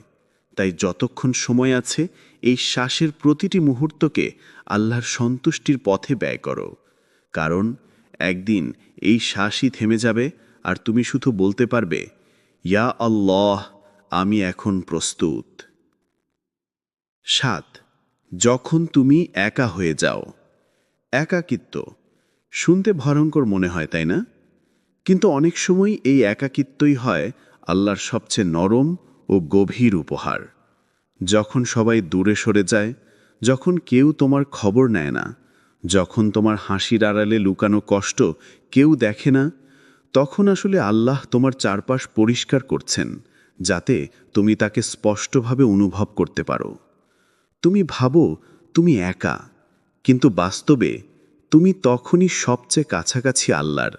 তাই যতক্ষণ সময় আছে, এই শ্বাসের প্রতিটি মুহূর্তকে আল্লাহর সন্তুষ্টির পথে ব্যয় করো, কারণ একদিন এই শ্বাসই থেমে যাবে আর তুমি শুধু বলতে পারবে, ইয়া আল্লাহ, আমি এখন প্রস্তুত। 7. যখন তুমি একা হয়ে যাও। একাকিত্ব শুনতে ভয়ঙ্কর মনে হয়, তাই না? কিন্তু অনেক সময় এই একাকিত্বই হয় আল্লাহর সবচেয়ে নরম ও গভীর উপহার। যখন সবাই দূরে সরে যায়, যখন কেউ তোমার খবর নেয় না, যখন তোমার হাসির আড়ালে লুকানো কষ্ট কেউ দেখে না, তখন আসলে আল্লাহ তোমার চারপাশ পরিষ্কার করছেন, যাতে তুমি তাকে স্পষ্টভাবে অনুভব করতে পারো। তুমি ভাবো তুমি একা, কিন্তু বাস্তবে তুমি তখনই সবচেয়ে কাছাকাছি আল্লাহর,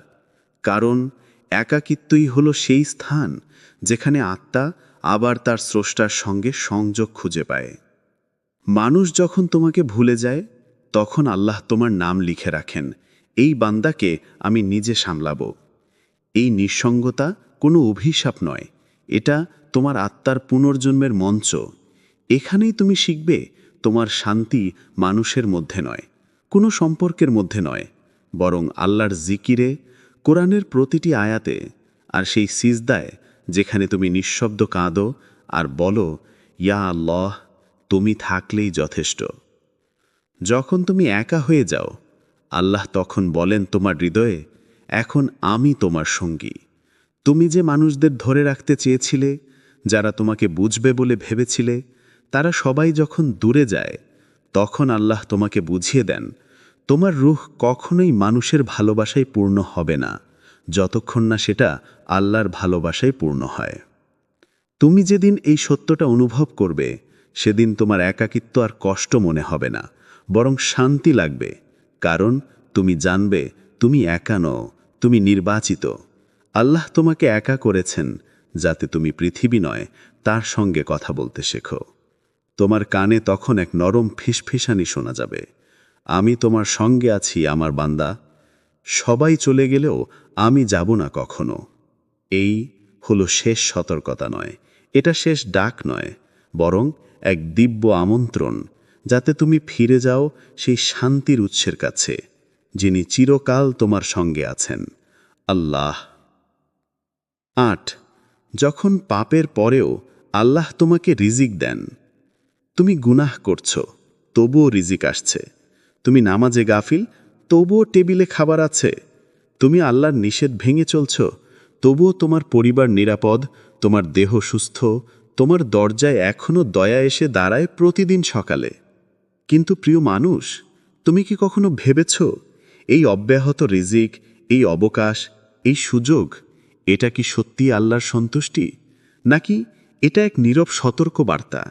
কারণ একাকিত্বই হলো সেই স্থান যেখানে আত্মা আবার তার স্রষ্টার সঙ্গে সংযোগ খুঁজে পায়। মানুষ যখন তোমাকে ভুলে যায়, তখন আল্লাহ তোমার নাম লিখে রাখেন, এই বান্দাকে আমি নিজে সামলাবো। এই নিঃসঙ্গতা কোনো অভিশাপ নয়, এটা তোমার আত্মার পুনর্জন্মের মঞ্চ। এখানেই তুমি শিখবে তোমার শান্তি মানুষের মধ্যে নয়, কোনো সম্পর্কের মধ্যে নয়, বরং আল্লাহর জিকিরে, কোরআনের প্রতিটি আয়াতে, আর সেই সিজদায় যেখানে তুমি নিঃশব্দ কাঁদো আর বলো, ইয়া আল্লাহ, তুমি থাকলেই যথেষ্ট। যখন তুমি একা হয়ে যাও, আল্লাহ তখন বলেন তোমার হৃদয়ে, এখন আমি তোমার সঙ্গী। তুমি যে মানুষদের ধরে রাখতে চেয়েছিলে, যারা তোমাকে বুঝবে বলে ভেবেছিলে, তারা সবাই যখন দূরে যায়, তখন আল্লাহ তোমাকে বুঝিয়ে দেন, তোমার রূহ কখনোই মানুষের ভালোবাসায় পূর্ণ হবে না, যতক্ষণ না সেটা আল্লাহর ভালোবাসায় পূর্ণ হয়। তুমি যেদিন এই সত্যটা অনুভব করবে, সেদিন তোমার একাকিত্ব আর কষ্ট মনে হবে না, বরং শান্তি লাগবে, কারণ তুমি জানবে তুমি একা নও, তুমি নির্বাচিত। আল্লাহ তোমাকে একা করেছেন যাতে তুমি পৃথিবী নয়, তার সঙ্গে কথা বলতে শেখো। তোমার কানে তখন এক নরম ফিসফিসানি শোনা যাবে, আমি তোমার সঙ্গে আছি আমার বান্দা, সবাই চলে গেলেও আমি যাব না কখনো। এই হলো শেষ সতর্কতা নয়, এটা শেষ ডাক নয়, বরং এক দিব্য আমন্ত্রণ, যাতে তুমি ফিরে যাও সেই শান্তির উৎসের কাছে, যিনি চিরকাল তোমার সঙ্গে আছেন, আল্লাহ। 8. যখন পাপের পরেও আল্লাহ তোমাকে রিজিক দেন। তুমি গুনাহ করছো, তবুও রিজিক আসছে। তুমি নামাজে গাফিল, তবুও টেবিলে খাবার আছে। তুমি আল্লাহর নিষেধ ভেঙে চলছ, তবুও তোমার পরিবার নিরাপদ, তোমার দেহ সুস্থ, তোমার দরজায় এখনও দয়া এসে দাঁড়ায় প্রতিদিন সকালে। কিন্তু প্রিয় মানুষ, তুমি কি কখনো ভেবেছ, এই অব্যাহত রিজিক, এই অবকাশ, এই সুযোগ, এটা কি সত্যি আল্লাহর সন্তুষ্টি, নাকি এটা এক নীরব সতর্ক বার্তা?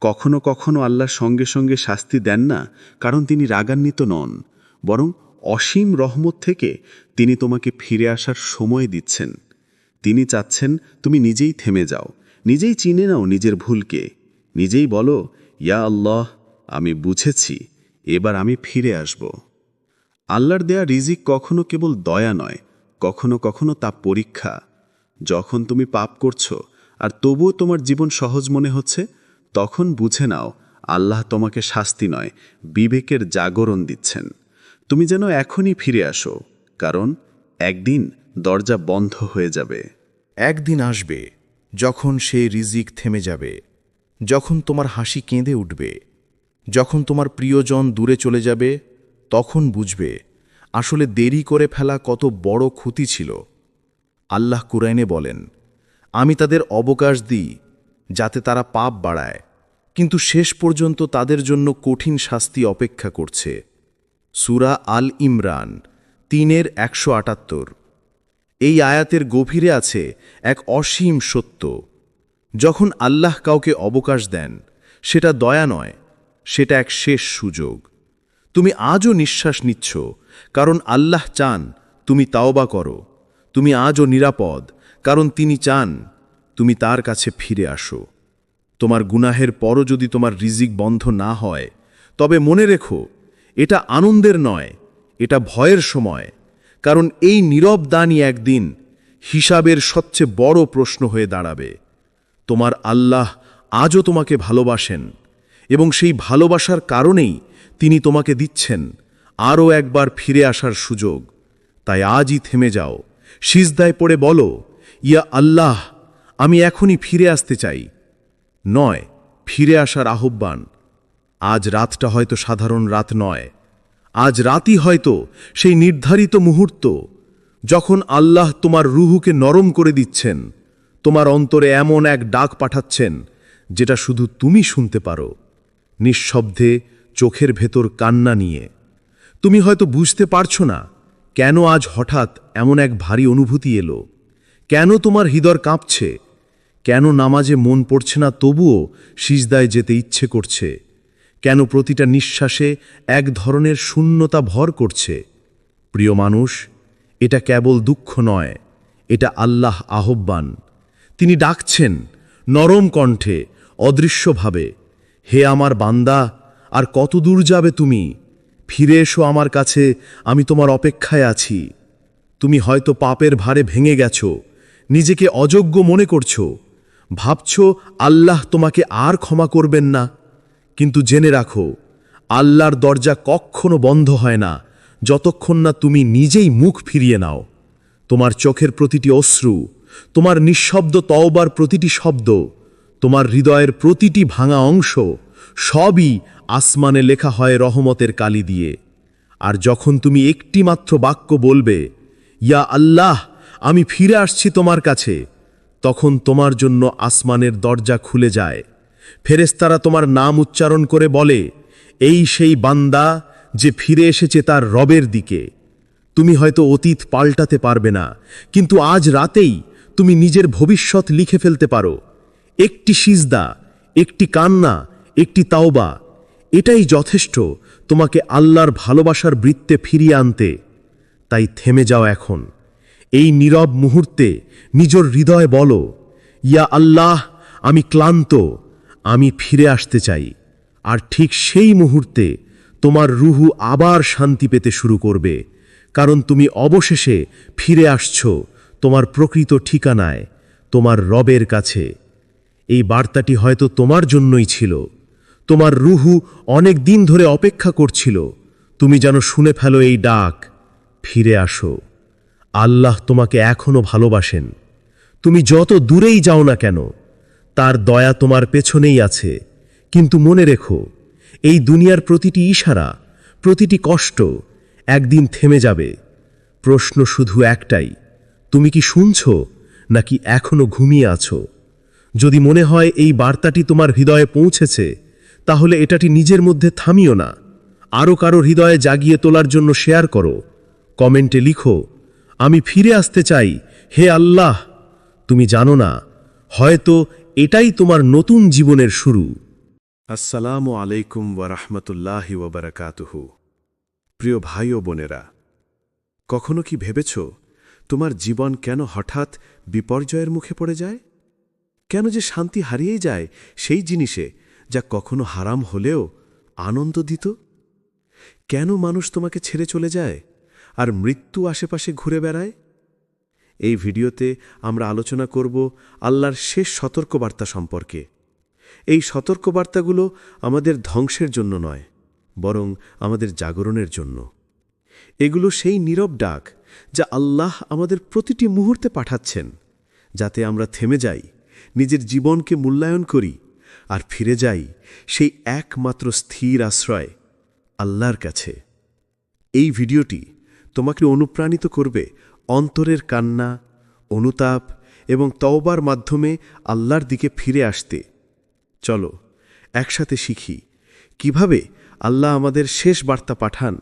কখনো কখনো আল্লাহর সঙ্গে সঙ্গে শাস্তি দেন না, কারণ তিনি রাগান্বিত নন, বরং অসীম রহমত থেকে তিনি তোমাকে ফিরে আসার সময় দিচ্ছেন। তিনি চাচ্ছেন তুমি নিজেই থেমে যাও, নিজেই চিনে নাও নিজের ভুলকে, নিজেই বলো, ইয়া আল্লাহ, আমি বুঝেছি, এবার আমি ফিরে আসব। আল্লাহর দেয়া রিজিক কখনো কেবল দয়া নয়, কখনো কখনো তা পরীক্ষা। যখন তুমি পাপ করছো আর তবুও তোমার জীবন সহজ মনে হচ্ছে, তখন বুঝে নাও আল্লাহ তোমাকে শাস্তি নয়, বিবেকের জাগরণ দিচ্ছেন। তুমি যেন এখনই ফিরে আসো, কারণ একদিন দরজা বন্ধ হয়ে যাবে। একদিন আসবে যখন সেই রিজিক থেমে যাবে, যখন তোমার হাসি কেঁদে উঠবে, যখন তোমার প্রিয়জন দূরে চলে যাবে, তখন বুঝবে আসলে দেরি করে ফেলা কত বড় ক্ষতি ছিল। আল্লাহ কুরআনে বলেন, আমি তাদের অবকাশ দিই যাতে তারা পাপ বাড়ায়, কিন্তু শেষ পর্যন্ত তাদের জন্য কঠিন শাস্তি অপেক্ষা করছে। সূরা আল ইমরান ৩-১৭৮। এই আয়াতের গভীরে আছে এক অসীম সত্য। যখন আল্লাহ কাউকে অবকাশ দেন, সেটা দয়া নয়, সেটা এক শেষ সুযোগ। তুমি আজও নিঃশ্বাস নিচ্ছ কারণ আল্লাহ চান তুমি তাওবা করো। তুমি আজও নিরাপদ কারণ তিনি চান তুমি তার কাছে ফিরে আসো। তোমার গুনাহের পরও যদি তোমার রিজিক বন্ধ না হয়, তবে মনে রেখো, এটা আনন্দের নয়, এটা ভয়ের সময়। কারণ এই নীরব দানই একদিন হিসাবের সবচেয়ে বড় প্রশ্ন হয়ে দাঁড়াবে। তোমার আল্লাহ আজও তোমাকে ভালোবাসেন এবং সেই ভালোবাসার কারণেই তিনি তোমাকে দিচ্ছেন আরও একবার ফিরে আসার সুযোগ। তাই আজই থেমে যাও, সিজদায় পড়ে বলো, ইয়া আল্লাহ, আমি এখনই ফিরে আসতে চাই। নয় ফিরে আসার আহ্বান। আজ রাতটা হয়তো সাধারণ রাত নয়, আজ রাতই হয়তো সেই নির্ধারিত মুহূর্ত যখন আল্লাহ তোমার রুহুকে নরম করে দিচ্ছেন, তোমার অন্তরে এমন এক ডাক পাঠাচ্ছেন যেটা শুধু তুমি শুনতে পারো, নিঃশব্দে, চোখের ভেতর কান্না নিয়ে। তুমি হয়তো বুঝতে পারছো না কেন আজ হঠাৎ এমন এক ভারী অনুভূতি এলো, কেন তোমার হৃদয় কাঁপছে, কেন নামাজে মন পড়ছে না তবুও সিজদায় যেতে ইচ্ছে করছে, কেন প্রতিটা নিঃশ্বাসে এক ধরনের শূন্যতা ভর করছে। প্রিয় মানুষ, এটা কেবল দুঃখ নয়, এটা আল্লাহ আহ্বান। তিনি ডাকছেন নরম কণ্ঠে, অদৃশ্যভাবে, হে আমার বান্দা, আর কত দূর যাবে তুমি? ফিরে এসো আমার কাছে, আমি তোমার অপেক্ষায় আছি। তুমি হয়তো পাপের ভারে ভেঙে গেছো, নিজেকে অযোগ্য মনে করছো, ভাবছ আল্লাহ তোমাকে আর ক্ষমা করবেন না। কিন্তু জেনে রাখো, আল্লাহর দরজা কখনো বন্ধ হয় না যতক্ষণ না তুমি নিজেই মুখ ফিরিয়ে নাও। তোমার চোখের প্রতিটি অশ্রু, তোমার নিঃশব্দ তওবার প্রতিটি শব্দ, তোমার হৃদয়ের প্রতিটি ভাঙা অংশ, সবই আসমানে লেখা হয় রহমতের কালি দিয়ে। আর যখন তুমি একটি মাত্র বাক্য বলবে, ইয়া আল্লাহ, আমি ফিরে আসছি তোমার কাছে, তখন তোমার জন্য আসমানের দরজা খুলে যায়। ফেরেশতারা তোমার নাম উচ্চারণ করে বলে, এই সেই বান্দা যে ফিরে এসেছে তার রবের দিকে। তুমি হয়তো অতীত পাল্টাতে পারবে না, কিন্তু আজ রাতেই তুমি নিজের ভবিষ্যৎ লিখে ফেলতে পারো। একটি সিজদা, একটি কান্না, একটি তাওবা, এটাই যথেষ্ট তোমাকে আল্লাহর ভালোবাসার বৃত্তে ফিরিয়ে আনতে। তাই থেমে যাও এখন। এই নীরব মুহূর্তে নিজের হৃদয় বলো, ইয়া আল্লাহ, আমি ক্লান্ত, আমি ফিরে আসতে চাই। আর ঠিক সেই মুহূর্তে তোমার রুহু আবার শান্তি পেতে শুরু করবে, কারণ তুমি অবশেষে ফিরে আসছো তোমার প্রকৃত ঠিকানায়, তোমার রবের কাছে। এই বার্তাটি হয়তো তোমার জন্যই ছিল। তোমার রুহু অনেক দিন ধরে অপেক্ষা করছিল। তুমি যেন শুনে ফেলো এই ডাক, ফিরে আসো। আল্লাহ তোমাকে এখনো ভালোবাসেন। তুমি যত দূরেই যাও না কেন, তার দয়া তোমার পেছনেই আছে। কিন্তু মনে রেখো, এই দুনিয়ার প্রতিটি ইশারা, প্রতিটি কষ্ট একদিন থেমে যাবে। প্রশ্ন শুধু একটাই, তুমি কি শুনছো নাকি এখনো ঘুমিয়ে আছো? যদি মনে হয় এই বার্তাটি তোমার হৃদয়ে পৌঁছেছে, তাহলে এটাটি নিজের মধ্যে থামিও না, আরও কারো হৃদয়ে জাগিয়ে তোলার জন্য শেয়ার করো। কমেন্টে লিখো, আমি ফিরে আসতে চাই, হে আল্লাহ। তুমি জানো না, হয়তো এটাই তোমার নতুন জীবনের শুরু। আসসালামু আলাইকুম ওয়ারাহমাতুল্লাহি ওয়াবারাকাতুহু। প্রিয় ভাই ও বোনেরা, কখনো কি ভেবেছ তোমার জীবন কেন হঠাৎ বিপর্যয়ের মুখে পড়ে যায়? কেন যে শান্তি হারিয়ে যায় সেই জিনিসে যা কখনো হারাম হলেও আনন্দ দিত? কেন মানুষ তোমাকে ছেড়ে চলে যায় আর মৃত্যু আশেপাশে ঘুরে বেড়ায়? এই ভিডিওতে আমরা আলোচনা করব আল্লাহর শেষ সতর্কবার্তা সম্পর্কে। এই সতর্কবার্তাগুলো আমাদের ধ্বংসের জন্য নয়, বরং আমাদের জাগরণের জন্য। এগুলো সেই নীরব ডাক যা আল্লাহ আমাদের প্রতিটি মুহূর্তে পাঠাচ্ছেন, যাতে আমরা থেমে যাই নিজের জীবনকে মূল্যায়ন করি আর ফিরে যাই সেই একমাত্র স্থির আশ্রয় আল্লাহর কাছে। এই ভিডিওটি তোমাকে অনুপ্রাণিত করবে অন্তরের কান্না, অনুতাপ এবং তওবার মাধ্যমে আল্লাহর দিকে ফিরে আসতে। চলো একসাথে শিখি কিভাবে আল্লাহ আমাদের শেষ বার্তা পাঠান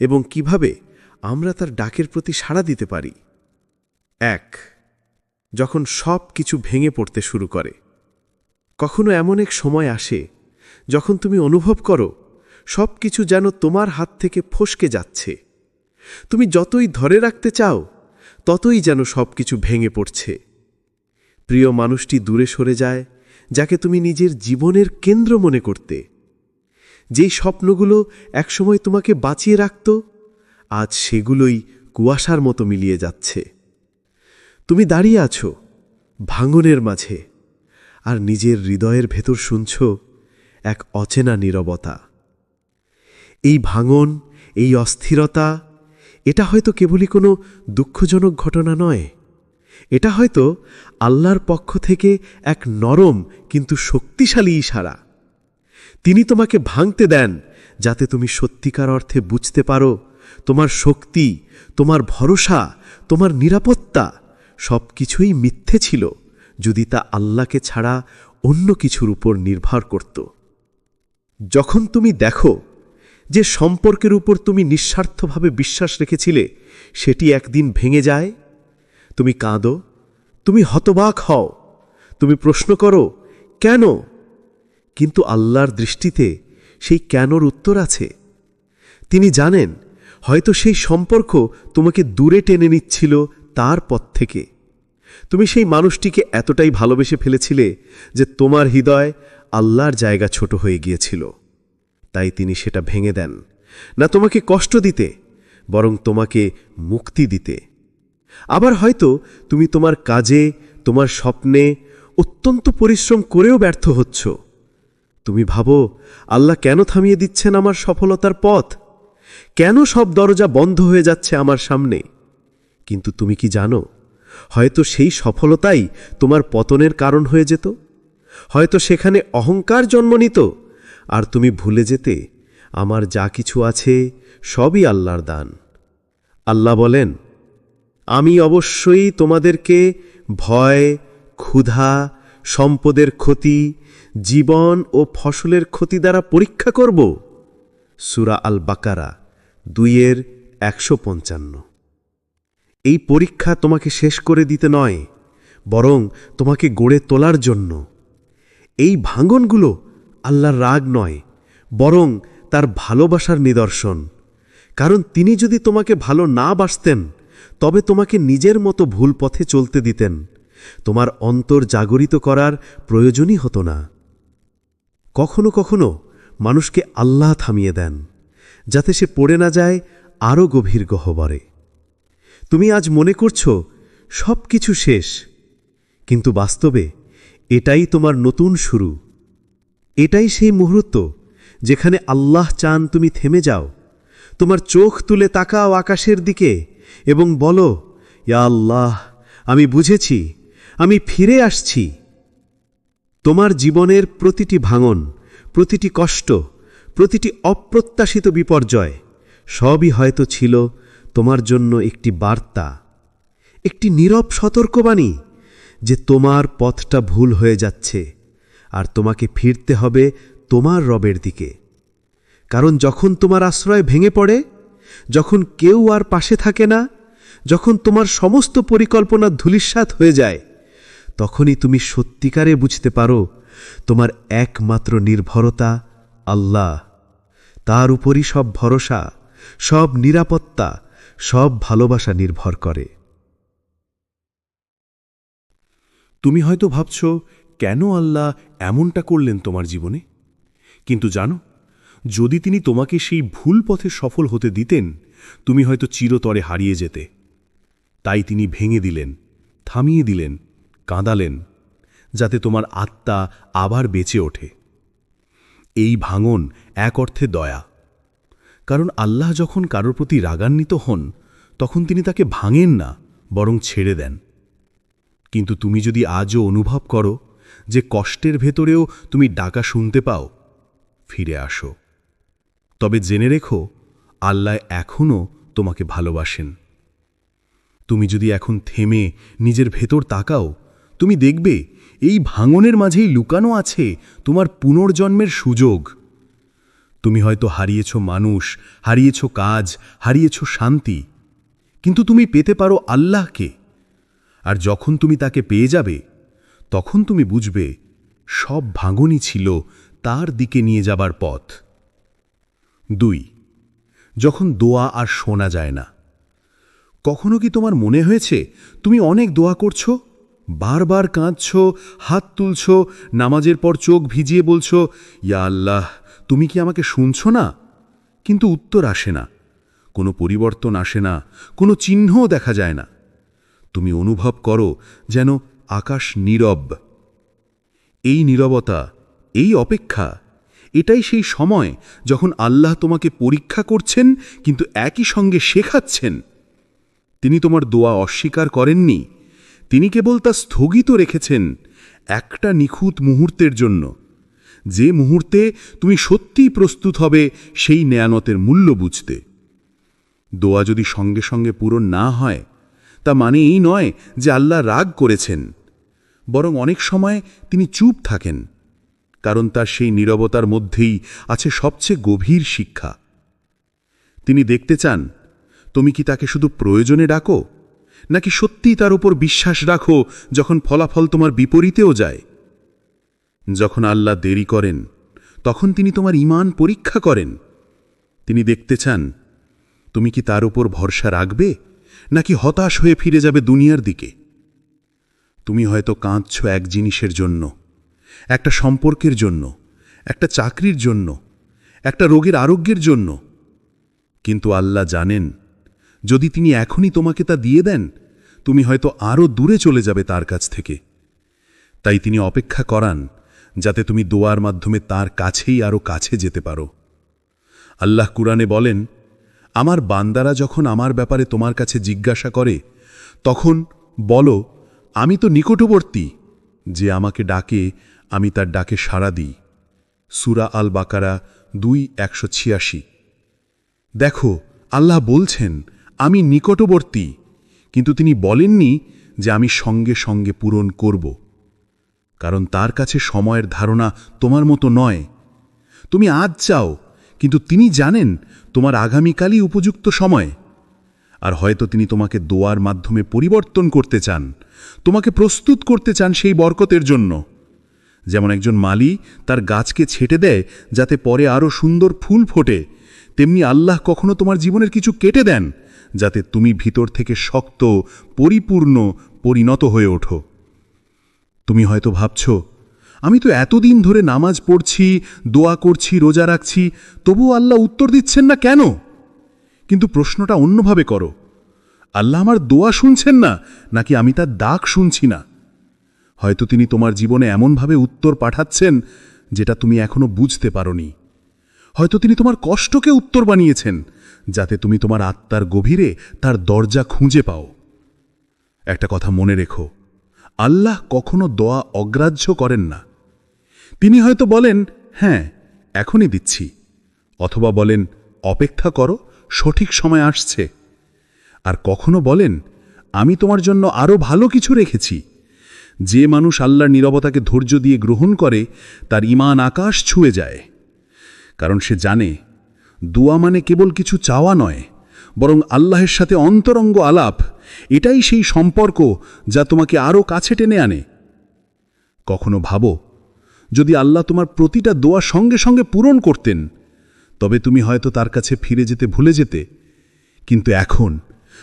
এবং কিভাবে আমরা তার ডাকের প্রতি সাড়া দিতে পারি। 1. যখন সব কিছু ভেঙে পড়তে শুরু করে। কখনো এমন এক সময় আসে যখন তুমি অনুভব করো সব কিছু যেন তোমার হাত থেকে ফসকে যাচ্ছে। তুমি যতই ধরে রাখতে চাও ততই যেন সব কিছু ভেঙে পড়ছে। প্রিয় মানুষটি দূরে সরে যায় যাকে তুমি নিজের জীবনের কেন্দ্র মনে করতে। যেই স্বপ্নগুলো একসময় তোমাকে বাঁচিয়ে রাখত, আজ সেগুলোই কুয়াশার মতো মিলিয়ে যাচ্ছে। তুমি দাঁড়িয়ে আছো ভাঙনের মাঝে আর নিজের হৃদয়ের ভেতর শুনছ এক অচেনা নীরবতা। এই ভাঙন, এই অস্থিরতা, এটা হয়তো কেবলই কোনো দুঃখজনক ঘটনা নয়। এটা হয়তো আল্লাহর পক্ষ থেকে এক নরম কিন্তু শক্তিশালী ইশারা। তিনি তোমাকে ভাঙতে দেন যাতে তুমি সত্যিকার অর্থে বুঝতে পারো তোমার শক্তি, তোমার ভরসা, তোমার নিরাপত্তা সব কিছুই মিথ্যে ছিল যদি তা আল্লাহকে ছাড়া অন্য কিছুর উপর নির্ভর করত। যখন তুমি দেখো যে সম্পর্কের উপর তুমি নিঃস্বার্থভাবে বিশ্বাস রেখেছিলে সেটি একদিন ভেঙে যায়, তুমি কাঁদো, তুমি হতবাক হও, তুমি প্রশ্ন করো কেন? কিন্তু আল্লাহর দৃষ্টিতে সেই কেনর উত্তর আছে। তিনি জানেন হয়তো সেই সম্পর্ক তোমাকে দূরে টেনে নিচ্ছিল তার পথ থেকে। তুমি সেই মানুষটিকে এতটাই ভালোবেসে ফেলেছিলে যে তোমার হৃদয় আল্লাহর জায়গা ছোট হয়ে গিয়েছিল। তাই তিনি সেটা ভেঙে দেন, না তোমাকে কষ্ট দিতে, বরং তোমাকে মুক্তি দিতে। আবার হয়তো তুমি তোমার কাজে, তোমার স্বপ্নে অত্যন্ত পরিশ্রম করেও ব্যর্থ হচ্ছ। তুমি ভাবো আল্লাহ কেন থামিয়ে দিচ্ছেন আমার সফলতার পথ? কেন সব দরজা বন্ধ হয়ে যাচ্ছে আমার সামনে? কিন্তু তুমি কি জানো, হয়তো সেই সফলতাই তোমার পতনের কারণ হয়ে যেত। হয়তো সেখানে অহংকার জন্ম নিত আর তুমি ভুলে যেতে আমার যা কিছু আছে সবই আল্লাহর দান। আল্লাহ বলেন, আমি অবশ্যই তোমাদেরকে ভয়, ক্ষুধা, সম্পদের ক্ষতি, জীবন ও ফসলের ক্ষতি দ্বারা পরীক্ষা করব। সূরা আল বাকারা 2:155। এই পরীক্ষা তোমাকে শেষ করে দিতে নয়, বরং তোমাকে গড়ে তোলার জন্য। এই ভাঙনগুলো আল্লাহর রাগ নয়, বরং তার ভালোবাসার নিদর্শন। কারণ তিনি যদি তোমাকে ভালো না বাসতেন তবে তোমাকে নিজের মতো ভুল পথে চলতে দিতেন। তোমার অন্তর জাগরিত করার প্রয়োজনই হতো না। কখনো কখনো মানুষকে আল্লাহ থামিয়ে দেন যাতে সে পড়ে না যায় আরও গভীর গহ্বরে। তুমি আজ মনে করছো সব কিছু শেষ, কিন্তু বাস্তবে এটাই তোমার নতুন শুরু। এটাই সেই মুহূর্ত যেখানে আল্লাহ চান তুমি থেমে যাও, তোমার চোখ তুলে তাকাও আকাশের দিকে এবং বলো, ইয়া আল্লাহ, আমি বুঝেছি, আমি ফিরে আসছি। তোমার জীবনের প্রতিটি ভাঙন, প্রতিটি কষ্ট, প্রতিটি অপ্রত্যাশিত বিপর্যয় সবই হয়তো ছিল তোমার জন্য একটি বার্তা, একটি নীরব সতর্কবাণী যে তোমার পথটা ভুল হয়ে যাচ্ছে আর তোমাকে ফিরতে হবে তোমার রবের দিকে। কারণ যখন তোমার আশ্রয় ভেঙে পড়ে, যখন কেউ আর পাশে থাকে না, যখন তোমার সমস্ত পরিকল্পনা ধূলিসাৎ হয়ে যায়, তখনই তুমি সত্যিকারে বুঝতে পারো তোমার একমাত্র নির্ভরতা আল্লাহ। তার উপরই সব ভরসা, সব নিরাপত্তা, সব ভালোবাসা নির্ভর করে। তুমি হয়তো ভাবছ কেন আল্লাহ এমনটা করলেন তোমার জীবনে, কিন্তু জানো, যদি তিনি তোমাকে সেই ভুল পথে সফল হতে দিতেন তুমি হয়তো চিরতরে হারিয়ে যেতে। তাই তিনি ভেঙে দিলেন, থামিয়ে দিলেন, কাঁদালেন, যাতে তোমার আত্মা আবার বেঁচে ওঠে। এই ভাঙন এক অর্থে দয়া, কারণ আল্লাহ যখন কারোর প্রতি রাগান্বিত হন তখন তিনি তাকে ভাঙেন না, বরং ছেড়ে দেন। কিন্তু তুমি যদি আজও অনুভব করো যে কষ্টের ভেতরেও তুমি ডাকা শুনতে পাও, ফিরে আসো। তবে জেনে রেখো, আল্লাহ এখনও তোমাকে ভালোবাসেন। তুমি যদি এখন থেমে নিজের ভেতর তাকাও, তুমি দেখবে এই ভাঙনের মাঝেই লুকানো আছে তোমার পুনর্জন্মের সুযোগ। তুমি হয়তো হারিয়েছ মানুষ, হারিয়েছ কাজ, হারিয়েছ শান্তি, কিন্তু তুমি পেতে পারো আল্লাহকে। আর যখন তুমি তাকে পেয়ে যাবে, তখন তুমি বুঝবে সব ভাঙনই ছিল তার দিকে নিয়ে যাবার পথ। 2. যখন দোয়া আর শোনা যায় না। কখনো কি তোমার মনে হয়েছে তুমি অনেক দোয়া করছো, বারবার কাঁদছ, হাত তুলছ, নামাজের পর চোখ ভিজিয়ে বলছ, ইয়া আল্লাহ, তুমি কি আমাকে শুনছ না? কিন্তু উত্তর আসে না, কোনো পরিবর্তন আসে না, কোনো চিহ্নও দেখা যায় না। তুমি অনুভব করো যেন আকাশ নীরব। এই নীরবতা, এই অপেক্ষা, এটাই সেই সময় যখন আল্লাহ তোমাকে পরীক্ষা করছেন, কিন্তু একই সঙ্গে শেখাচ্ছেন। তিনি তোমার দোয়া অস্বীকার করেননি, তিনি কেবল তা স্থগিত রেখেছেন একটা নিখুঁত মুহূর্তের জন্য, যে মুহূর্তে তুমি সত্যিই প্রস্তুত হবে সেই নেয়ামতের মূল্য বুঝতে। দোয়া যদি সঙ্গে সঙ্গে পূরণ না হয়, তা মানে এই নয় যে আল্লাহ রাগ করেছেন, বরং অনেক সময় তিনি চুপ থাকেন, কারণ তার সেই নীরবতার মধ্যেই আছে সবচেয়ে গভীর শিক্ষা। তিনি দেখতে চান তুমি কি তাকে শুধু প্রয়োজনে ডাকো, নাকি সত্যিই তার উপর বিশ্বাস রাখো যখন ফলাফল তোমার বিপরীতেও যায়। যখন আল্লাহ দেরি করেন, তখন তিনি তোমার ঈমান পরীক্ষা করেন। তিনি দেখতে চান তুমি কি তার উপর ভরসা রাখবে, নাকি হতাশ হয়ে ফিরে যাবে দুনিয়ার দিকে। তুমি হয়তো কাঁদছ এক জিনিসের জন্য, একটা সম্পর্কের জন্য, একটা চাকরির জন্য, একটা রোগের আরোগ্যের জন্য, কিন্তু আল্লাহ জানেন যদি তিনি এখনই তোমাকে তা দিয়ে দেন, তুমি হয়তো আরও দূরে চলে যাবে তার কাছ থেকে। তাই তিনি অপেক্ষা করান যাতে তুমি দোয়ার মাধ্যমে তার কাছেই আরও কাছে যেতে পারো। আল্লাহ কুরআনে বলেন, আমার বান্দারা যখন আমার ব্যাপারে তোমার কাছে জিজ্ঞাসা করে, তখন বলো, আমি তো নিকটবর্তী, যে আমাকে ডাকে আমি তার ডাকে সাড়া দিই। সূরা আল বাকারা 2:186। দেখো, আল্লাহ বলছেন আমি নিকটবর্তী, কিন্তু তিনি বলেননি যে আমি সঙ্গে সঙ্গে পূরণ করব, কারণ তার কাছে সময়ের ধারণা তোমার মতো নয়। তুমি আজ চাও, কিন্তু তিনি জানেন তোমার আগামীকালই উপযুক্ত সময়। আর হয়তো তিনি তোমাকে দোয়ার মাধ্যমে পরিবর্তন করতে চান, তোমাকে প্রস্তুত করতে চান সেই বরকতের জন্য। যেমন একজন মালি তার গাছকে ছেটে দেয় যাতে পরে আরও সুন্দর ফুল ফোটে, তেমনি আল্লাহ কখনো তোমার জীবনের কিছু কেটে দেন যাতে তুমি ভিতর থেকে শক্ত, পরিপূর্ণ, পরিণত হয়ে ওঠো। তুমি হয়তো ভাবছ, আমি তো এতদিন ধরে নামাজ পড়ছি, দোয়া করছি, রোজা রাখছি, তবুও আল্লাহ উত্তর দিচ্ছেন না কেন? কিন্তু প্রশ্নটা অন্যভাবে করো, আল্লাহ আমার দোয়া শুনছেন না, নাকি আমি তার ডাক শুনছি না? হয়তো তিনি তোমার জীবনে এমনভাবে উত্তর পাঠাচ্ছেন যেটা তুমি এখনো বুঝতে পারোনি। হয়তো তিনি তোমার কষ্টকে উত্তর বানিয়েছেন যাতে তুমি তোমার আত্মার গভীরে তার দরজা খুঁজে পাও। একটা কথা মনে রেখো, আল্লাহ কখনো দোয়া অগ্রাহ্য করেন না। তিনি হয়তো বলেন, হ্যাঁ এখনই দিচ্ছি, অথবা বলেন, অপেক্ষা করো, সঠিক সময় আসছে। আর কখনো বলেন, আমি তোমার জন্য আরও ভালো কিছু রেখেছি। যে মানুষ আল্লাহর নীরবতাকে ধৈর্য দিয়ে গ্রহণ করে, তার ঈমান আকাশ ছুঁয়ে যায়, কারণ সে জানে দোয়া মানে কেবল কিছু চাওয়া নয়, বরং আল্লাহের সাথে অন্তরঙ্গ আলাপ। এটাই সেই সম্পর্ক যা তোমাকে আরও কাছে টেনে আনে। কখনো ভাবো, যদি আল্লাহ তোমার প্রতিটা দোয়া সঙ্গে সঙ্গে পূরণ করতেন, তবে তুমি হয়তো তার কাছে ফিরে যেতে ভুলে যেতে। কিন্তু এখন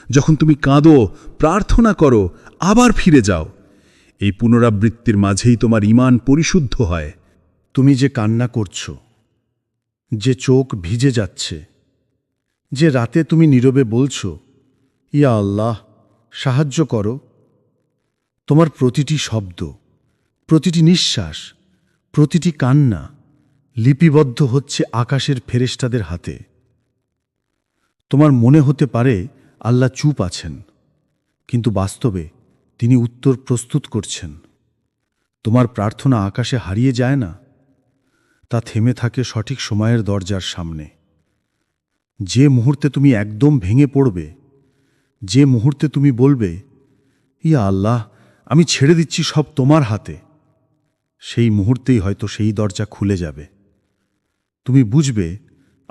যখন তুমি কাঁদো, প্রার্থনা করো, আবার ফিরে যাও, এই পুনরাবৃত্তির মাঝেই তোমার ঈমান পরিশুদ্ধ হয়। তুমি যে কান্না করছো, যে চোখ ভিজে যাচ্ছে, যে রাতে তুমি নীরবে বলছো, ইয়া আল্লাহ সাহায্য করো, তোমার প্রতিটি শব্দ, প্রতিটি নিঃশ্বাস, প্রতিটি কান্না লিপিবদ্ধ হচ্ছে আকাশের ফেরেশতাদের হাতে। তোমার মনে হতে পারে আল্লাহ চুপ আছেন, কিন্তু বাস্তবে তিনি উত্তর প্রস্তুত করছেন। তোমার প্রার্থনা আকাশে হারিয়ে যায় না, তা থেমে থাকে সঠিক সময়ের দরজার সামনে। যে মুহূর্তে তুমি একদম ভেঙে পড়বে, যে মুহূর্তে তুমি বলবে, ইয়া আল্লাহ, আমি ছেড়ে দিচ্ছি সব তোমার হাতে, সেই মুহূর্তেই হয়তো সেই দরজা খুলে যাবে। তুমি বুঝবে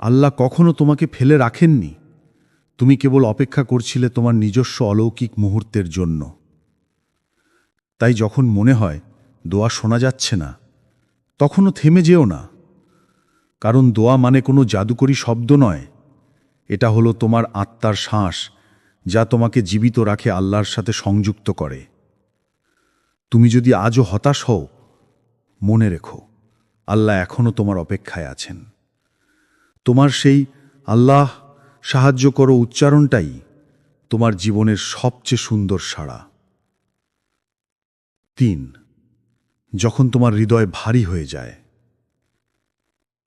আল্লাহ কখনো তোমাকে ফেলে রাখেননি, তুমি কেবল অপেক্ষা করছিলে তোমার নিজস্ব অলৌকিক মুহূর্তের জন্য। তাই যখন মনে হয় দোয়া শোনা যাচ্ছে না, তখনও থেমে যেও না, কারণ দোয়া মানে কোনো জাদুকরী শব্দ নয়। এটা হলো তোমার আত্মার শ্বাস, যা তোমাকে জীবিত রাখে, আল্লাহর সাথে সংযুক্ত করে। তুমি যদি আজও হতাশ হও, মনে রেখো আল্লাহ এখনও তোমার অপেক্ষায় আছেন। তোমার সেই আল্লাহ সাহায্য করো উচ্চারণটাই তোমার জীবনের সবচেয়ে সুন্দর সাড়া। 3. যখন তোমার হৃদয় ভারী হয়ে যায়।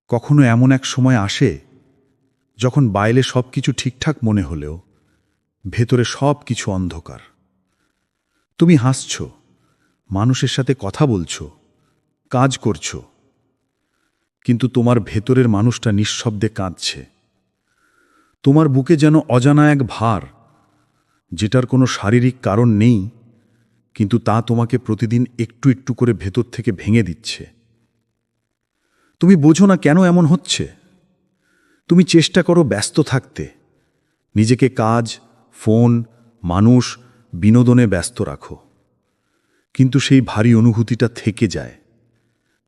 কখনো এমন এক সময় আসে যখন বাইরে সব কিছু ঠিকঠাক মনে হলেও ভেতরে সব কিছু অন্ধকার। তুমি হাসছ, মানুষের সাথে কথা বলছো, কাজ করছো, কিন্তু তোমার ভেতরের মানুষটা নিঃশব্দে কাঁদছে। তোমার বুকে যেন অজানা এক ভার, যেটার কোনো শারীরিক কারণ নেই, কিন্তু তা তোমাকে প্রতিদিন একটু একটু করে ভেতর থেকে ভেঙে দিচ্ছে। তুমি বোঝো না কেন এমন হচ্ছে। তুমি চেষ্টা করো ব্যস্ত থাকতে, নিজেকে কাজ, ফোন, মানুষ, বিনোদনে ব্যস্ত রাখো, কিন্তু সেই ভারী অনুভূতিটা থেকে যায়,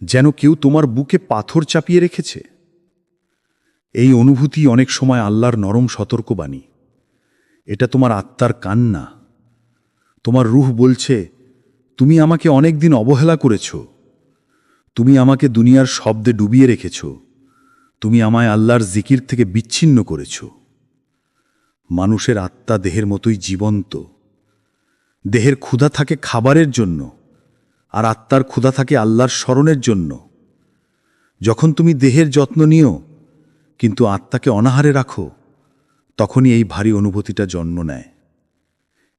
যেন কেউ তোমার বুকে পাথর চাপিয়ে রেখেছে। এই অনুভূতি অনেক সময় আল্লাহর নরম সতর্কবাণী। এটা তোমার আত্মার কান্না। তোমার রূহ বলছে, তুমি আমাকে অনেক দিন অবহেলা করেছ, তুমি আমাকে দুনিয়ার শব্দে ডুবিয়ে রেখেছ, তুমি আমায় আল্লাহর জিকির থেকে বিচ্ছিন্ন করেছ। মানুষের আত্মা দেহের মতোই জীবন্ত। দেহের ক্ষুধা থাকে খাবারের জন্য, আর আত্মার ক্ষুধা থাকে আল্লাহর স্মরণের জন্য। যখন তুমি দেহের যত্ন নিও কিন্তু আত্মাকে অনাহারে রাখো, তখনই এই ভারী অনুভূতিটা জন্ম নেয়।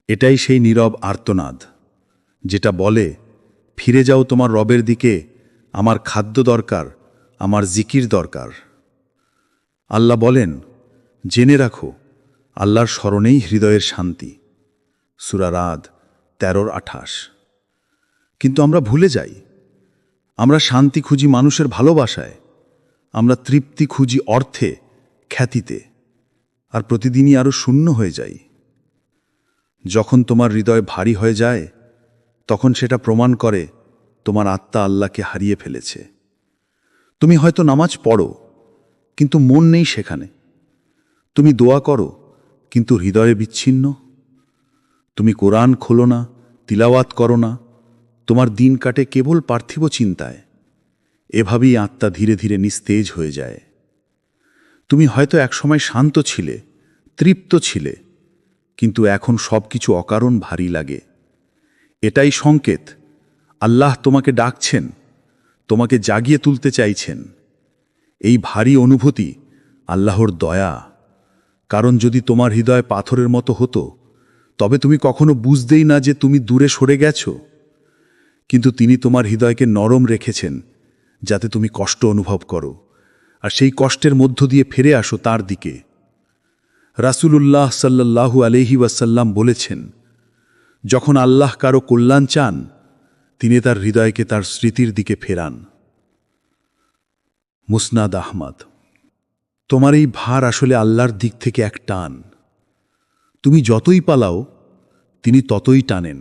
এটাই সেই নীরব আর্তনাদ, যেটা বলে, ফিরে যাও তোমার রবের দিকে, আমার খাদ্য দরকার, আমার জিকির দরকার। আল্লাহ বলেন, জেনে রাখো আল্লাহর স্মরণেই হৃদয়ের শান্তি। সূরা রাদ 13-28। কিন্তু আমরা ভুলে যাই, আমরা শান্তি খুঁজি মানুষের ভালোবাসায়, আমরা তৃপ্তি খুঁজি অর্থে, খ্যাতিতে, আর প্রতিদিনই আরও শূন্য হয়ে যাই। যখন তোমার হৃদয় ভারী হয়ে যায়, তখন সেটা প্রমাণ করে তোমার আত্মা আল্লাহকে হারিয়ে ফেলেছে। তুমি হয়তো নামাজ পড়ো, কিন্তু মন নেই সেখানে। তুমি দোয়া করো, কিন্তু হৃদয়ে বিচ্ছিন্ন। তুমি কোরআন খোলো না, তিলাওয়াত করো না, তোমার দিন কাটে কেবল পার্থিব চিন্তায়। এভাবেই আত্মা ধীরে ধীরে নিস্তেজ হয়ে যায়। তুমি হয়তো একসময় শান্ত ছিলে, তৃপ্ত ছিলে, কিন্তু এখন সব কিছু অকারণ ভারী লাগে। এটাই সংকেত আল্লাহ তোমাকে ডাকছেন, তোমাকে জাগিয়ে তুলতে চাইছেন। এই ভারী অনুভূতি আল্লাহর দয়া, কারণ যদি তোমার হৃদয় পাথরের মতো হতো, তবে তুমি কখনো বুঝতেই না যে তুমি দূরে সরে গেছো। কিন্তু তিনি তোমার হৃদয়কে নরম রেখেছেন, যাতে তুমি কষ্ট অনুভব করো, আর সেই কষ্টের মধ্য দিয়ে ফিরে আসো তার দিকে। রাসূলুল্লাহ সাল্লাল্লাহু আলাইহি ওয়াসাল্লাম বলেছেন, যখন আল্লাহ কারো কল্যাণ চান, তিনি তার হৃদয়কে তার স্মৃতির দিকে ফেরান। মুসনাদ আহমদ। তোমার এই ভার আসলে আল্লাহর দিক থেকে এক টান। তুমি যতই পালাও, তিনি ততই টানেন,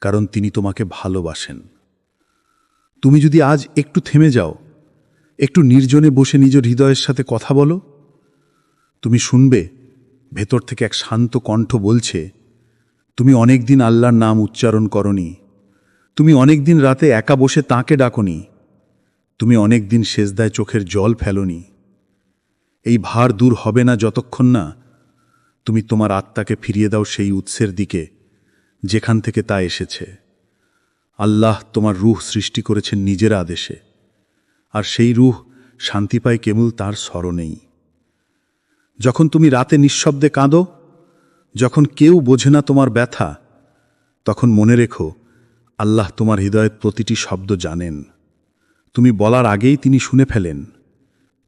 কারণ তিনি তোমাকে ভালোবাসেন। তুমি যদি আজ একটু থেমে যাও, একটু নির্জনে বসে নিজের হৃদয়ের সাথে কথা বলো, তুমি শুনবে ভেতর থেকে এক শান্ত কণ্ঠ বলছে, তুমি অনেকদিন আল্লাহর নাম উচ্চারণ করনি, তুমি অনেকদিন রাতে একা বসে তাঁকে ডাকনি, তুমি অনেকদিন সেজদায় চোখের জল ফেলনি। এই ভার দূর হবে না যতক্ষণ না তুমি তোমার আত্মাকে ফিরিয়ে দাও সেই উৎসের দিকে যেখান থেকে তা এসেছে। আল্লাহ তোমার রূহ সৃষ্টি করেছেন নিজের আদেশে, আর সেই রূহ শান্তি পায় কেবল তার স্মরণেই। যখন তুমি রাতে নিঃশব্দে কাঁদো, যখন কেউ বোঝে না তোমার ব্যথা, তখন মনে রেখো আল্লাহ তোমার হৃদয়ের প্রতিটি শব্দ জানেন। তুমি বলার আগেই তিনি শুনে ফেলেন।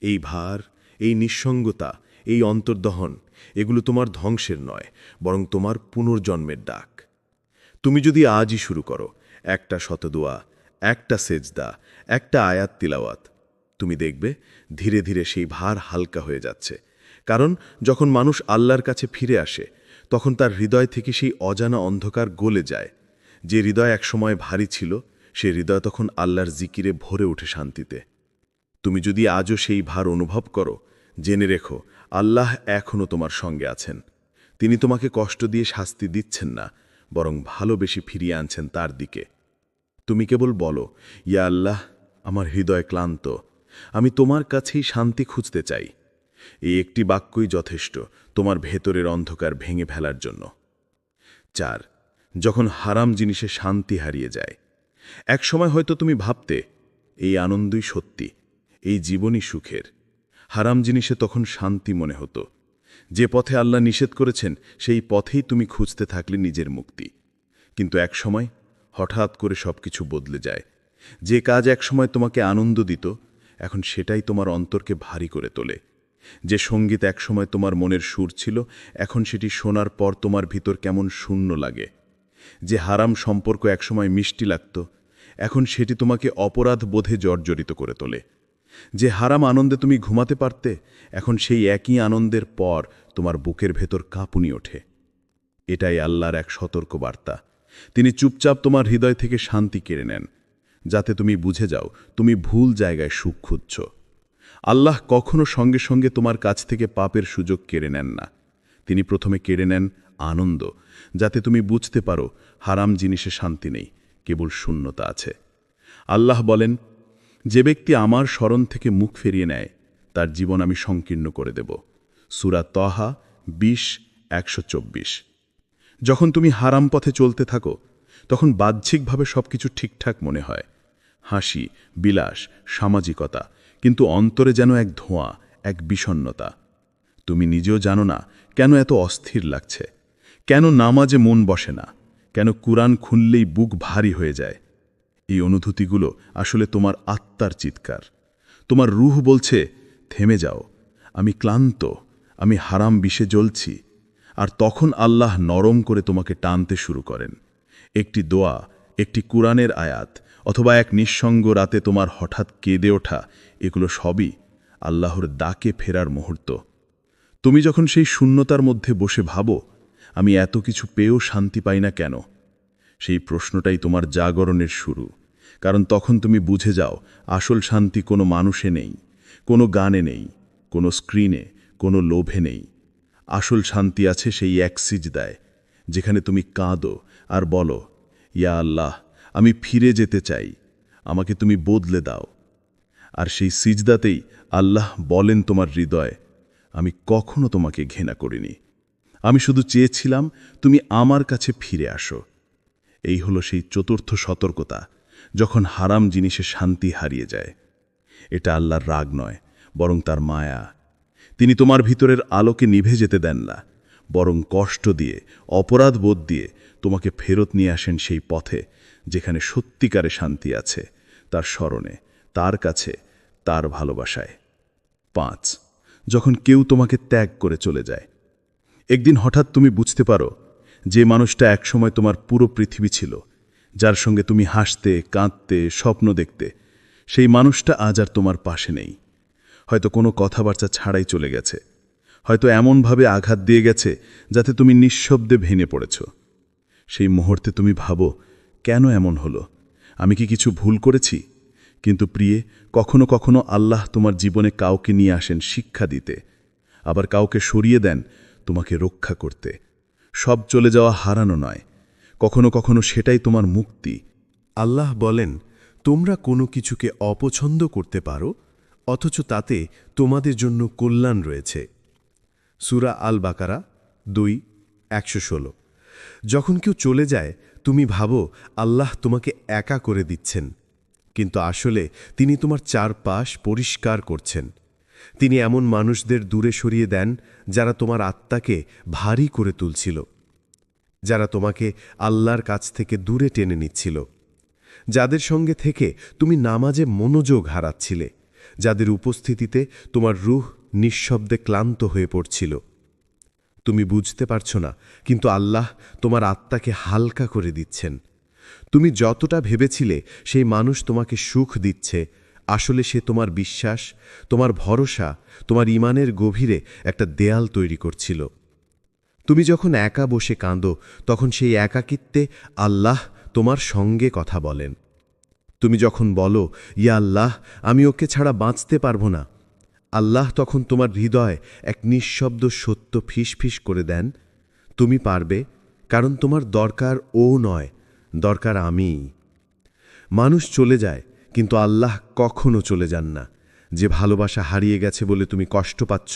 এই ভার, এই নিঃসঙ্গতা, এই অন্তর্দহন, এগুলো তোমার ধ্বংসের নয়, বরং তোমার পুনর্জন্মের ডাক। তুমি যদি আজই শুরু করো, একটা শতদোয়া, একটা সেজদা, একটা আয়াত তিলাওয়াত, তুমি দেখবে ধীরে ধীরে সেই ভার হালকা হয়ে যাচ্ছে। কারণ যখন মানুষ আল্লাহর কাছে ফিরে আসে, তখন তার হৃদয় থেকে সেই অজানা অন্ধকার গলে যায়। যে হৃদয় একসময় ভারী ছিল, সে হৃদয় তখন আল্লাহর জিকিরে ভরে ওঠে শান্তিতে। তুমি যদি আজও সেই ভার অনুভব করো, জেনে রেখো আল্লাহ এখনও তোমার সঙ্গে আছেন। তিনি তোমাকে কষ্ট দিয়ে শাস্তি দিচ্ছেন না, বরং ভালোবেসে ফিরিয়ে আনছেন তার দিকে। তুমি কেবল বলো, ইয়া আল্লাহ, আমার হৃদয় ক্লান্ত, আমি তোমার কাছেই শান্তি খুঁজতে চাই। এই একটি বাক্যই যথেষ্ট তোমার ভেতরের অন্ধকার ভেঙে ফেলার জন্য। 4. যখন হারাম জিনিসে শান্তি হারিয়ে যায়। একসময় হয়তো তুমি ভাবতে, এই আনন্দই সত্যি, এই জীবনই সুখের। হারাম জিনিসে তখন শান্তি মনে হতো। যে পথে আল্লাহ নিষেধ করেছেন, সেই পথেই তুমি খুঁজতে থাকলে নিজের মুক্তি। কিন্তু একসময় হঠাৎ করে সবকিছু বদলে যায়। যে কাজ একসময় তোমাকে আনন্দ দিত, এখন সেটাই তোমার অন্তরকে ভারী করে তোলে। যে সঙ্গীত একসময় তোমার মনের সুর ছিল, এখন সেটি শোনার পর তোমার ভিতর কেমন শূন্য লাগে। যে হারাম সম্পর্ক একসময় মিষ্টি লাগত, এখন সেটি তোমাকে অপরাধ বোধে জর্জরিত করে তোলে। যে হারাম আনন্দে তুমি ঘুমাতে পারতে, এখন সেই একই আনন্দের পর তোমার বুকের ভেতর কাঁপুনি ওঠে। এটাই আল্লাহর এক সতর্ক বার্তা। তিনি চুপচাপ তোমার হৃদয় থেকে শান্তি কেড়ে নেন, যাতে তুমি বুঝে যাও তুমি ভুল জায়গায় সুখ খুঁজছ। আল্লাহ কখনো সঙ্গে সঙ্গে তোমার কাছ থেকে পাপের সুযোগ কেড়ে নেন না। তিনি প্রথমে কেড়ে নেন আনন্দ, যাতে তুমি বুঝতে পারো হারাম জিনিসে শান্তি নেই, কেবল শূন্যতা আছে। আল্লাহ বলেন, যে ব্যক্তি আমার স্মরণ থেকে মুখ ফিরিয়ে নেয়, তার জীবন আমি সংকীর্ণ করে দেব। সূরা তহা 20:124। যখন তুমি হারাম পথে চলতে থাকো, তখন বাহ্যিকভাবে সবকিছু ঠিকঠাক মনে হয়, হাসি, বিলাস, সামাজিকতা, কিন্তু অন্তরে যেন এক ধোঁয়া, এক বিষণ্ণতা। তুমি নিজেও জানো না কেন এত অস্থির লাগছে, কেন নামাজে মন বসে না, কেন কুরআন খুললেই বুক ভারী হয়ে যায়। এই অনুভূতিগুলো আসলে তোমার আত্মার চিৎকার। তোমার রূহ বলছে, থেমে যাও, আমি ক্লান্ত, আমি হারাম বিষে জ্বলছি। আর তখন আল্লাহ নরম করে তোমাকে টানতে শুরু করেন। একটি দোয়া, একটি কুরআনের আয়াত, অথবা এক নিঃসঙ্গ রাতে তোমার হঠাৎ কেঁদে ওঠা, এগুলো সবই আল্লাহর ডাকে ফেরার মুহূর্ত। তুমি যখন সেই শূন্যতার মধ্যে বসে ভাবো, আমি এত কিছু পেয়েও শান্তি পাই না কেন, সেই প্রশ্নটাই তোমার জাগরণের শুরু। কারণ তখন তুমি বুঝে যাও আসল শান্তি কোনো মানুষে নেই, কোনো গানে নেই, কোনো স্ক্রিনে, কোনো লোভে নেই। আসল শান্তি আছে সেই এক সিজদায়, যেখানে তুমি কাঁদো আর বলো, ইয়া আল্লাহ, আমি ফিরে যেতে চাই, আমাকে তুমি বদলে দাও। আর সেই সিজদাতেই আল্লাহ বলেন তোমার হৃদয়, আমি কখনো তোমাকে ঘৃণা করিনি, আমি শুধু চেয়েছিলাম তুমি আমার কাছে ফিরে আসো। এই হলো সেই চতুর্থ সতর্কতা, যখন হারাম জিনিসে শান্তি হারিয়ে যায়। এটা আল্লাহর রাগ নয়, বরং তার মায়া। তিনি তোমার ভিতরের আলোকে নিভে যেতে দেন না, বরং কষ্ট দিয়ে, অপরাধ বোধ দিয়ে তোমাকে ফেরত নিয়ে আসেন সেই পথে, যেখানে সত্যিকারে শান্তি আছে, তার স্মরণে, তার কাছে, তার ভালোবাসায়। 5. যখন কেউ তোমাকে ত্যাগ করে চলে যায়। একদিন হঠাৎ তুমি বুঝতে পারো, যে মানুষটা একসময় তোমার পুরো পৃথিবী ছিল, যার সঙ্গে তুমি হাসতে, কাঁদতে, স্বপ্ন দেখতে, সেই মানুষটা আজ আর তোমার পাশে নেই। হয়তো কোনো কথাবার্তা ছাড়াই চলে গেছে, হয়তো এমনভাবে আঘাত দিয়ে গেছে যাতে তুমি নিঃশব্দে ভেঙে পড়েছ। সেই মুহূর্তে তুমি ভাবো, কেন এমন হলো, আমি কি কিছু ভুল করেছি? কিন্তু প্রিয়ে, কখনো কখনো আল্লাহ তোমার জীবনে কাউকে নিয়ে আসেন শিক্ষা দিতে, আবার কাউকে সরিয়ে দেন তোমাকে রক্ষা করতে। সব চলে যাওয়া হারানো নয়, কখনো কখনো সেটাই তোমার মুক্তি। আল্লাহ বলেন, তোমরা কোনো কিছুকে অপছন্দ করতে পারো, অথচ তাতে তোমাদের জন্য কল্যাণ রয়েছে। সূরা আল বাকারা 2:116। যখন কেউ চলে যায়, তুমি ভাবো আল্লাহ তোমাকে একা করে দিচ্ছেন, কিন্তু আসলে তিনি তোমার চারপাশ পরিষ্কার করছেন। তিনি এমন মানুষদের দূরে সরিয়ে দেন যারা তোমার আত্মাকে ভারী করে তুলছিল। যারা তোমাকে আল্লাহর কাছ থেকে দূরে টেনে নিচ্ছিল, যাদের সঙ্গে থেকে তুমি নামাজে মনোযোগ হারাচ্ছিলে, যাদের উপস্থিতিতে তোমার রূহ নিঃশব্দে ক্লান্ত হয়ে পড়ছিল। তুমি বুঝতে পারছ না, কিন্তু আল্লাহ তোমার আত্মাকে হালকা করে দিচ্ছেন। তুমি যতটা ভেবেছিলে সেই মানুষ তোমাকে সুখ দিচ্ছে, আসলে সে তোমার বিশ্বাস, তোমার ভরসা, তোমার ঈমানের গভীরে একটা দেয়াল তৈরি করছিল। তুমি যখন একা বসে কাঁদো, তখন সেই একাকিত্বে আল্লাহ তোমার সঙ্গে কথা বলেন। তুমি যখন বলো, ইয়া আল্লাহ, আমি ওকে ছাড়া বাঁচতে পারবো না, আল্লাহ তখন তোমার হৃদয় এক নিঃশব্দ সত্য ফিসফিস করে দেন, তুমি পারবে, কারণ তোমার দরকার ও নয়, দরকার আমি। মানুষ চলে যায়, কিন্তু আল্লাহ কখনো চলে যান না। যে ভালোবাসা হারিয়ে গেছে বলে তুমি কষ্ট পাচ্ছ,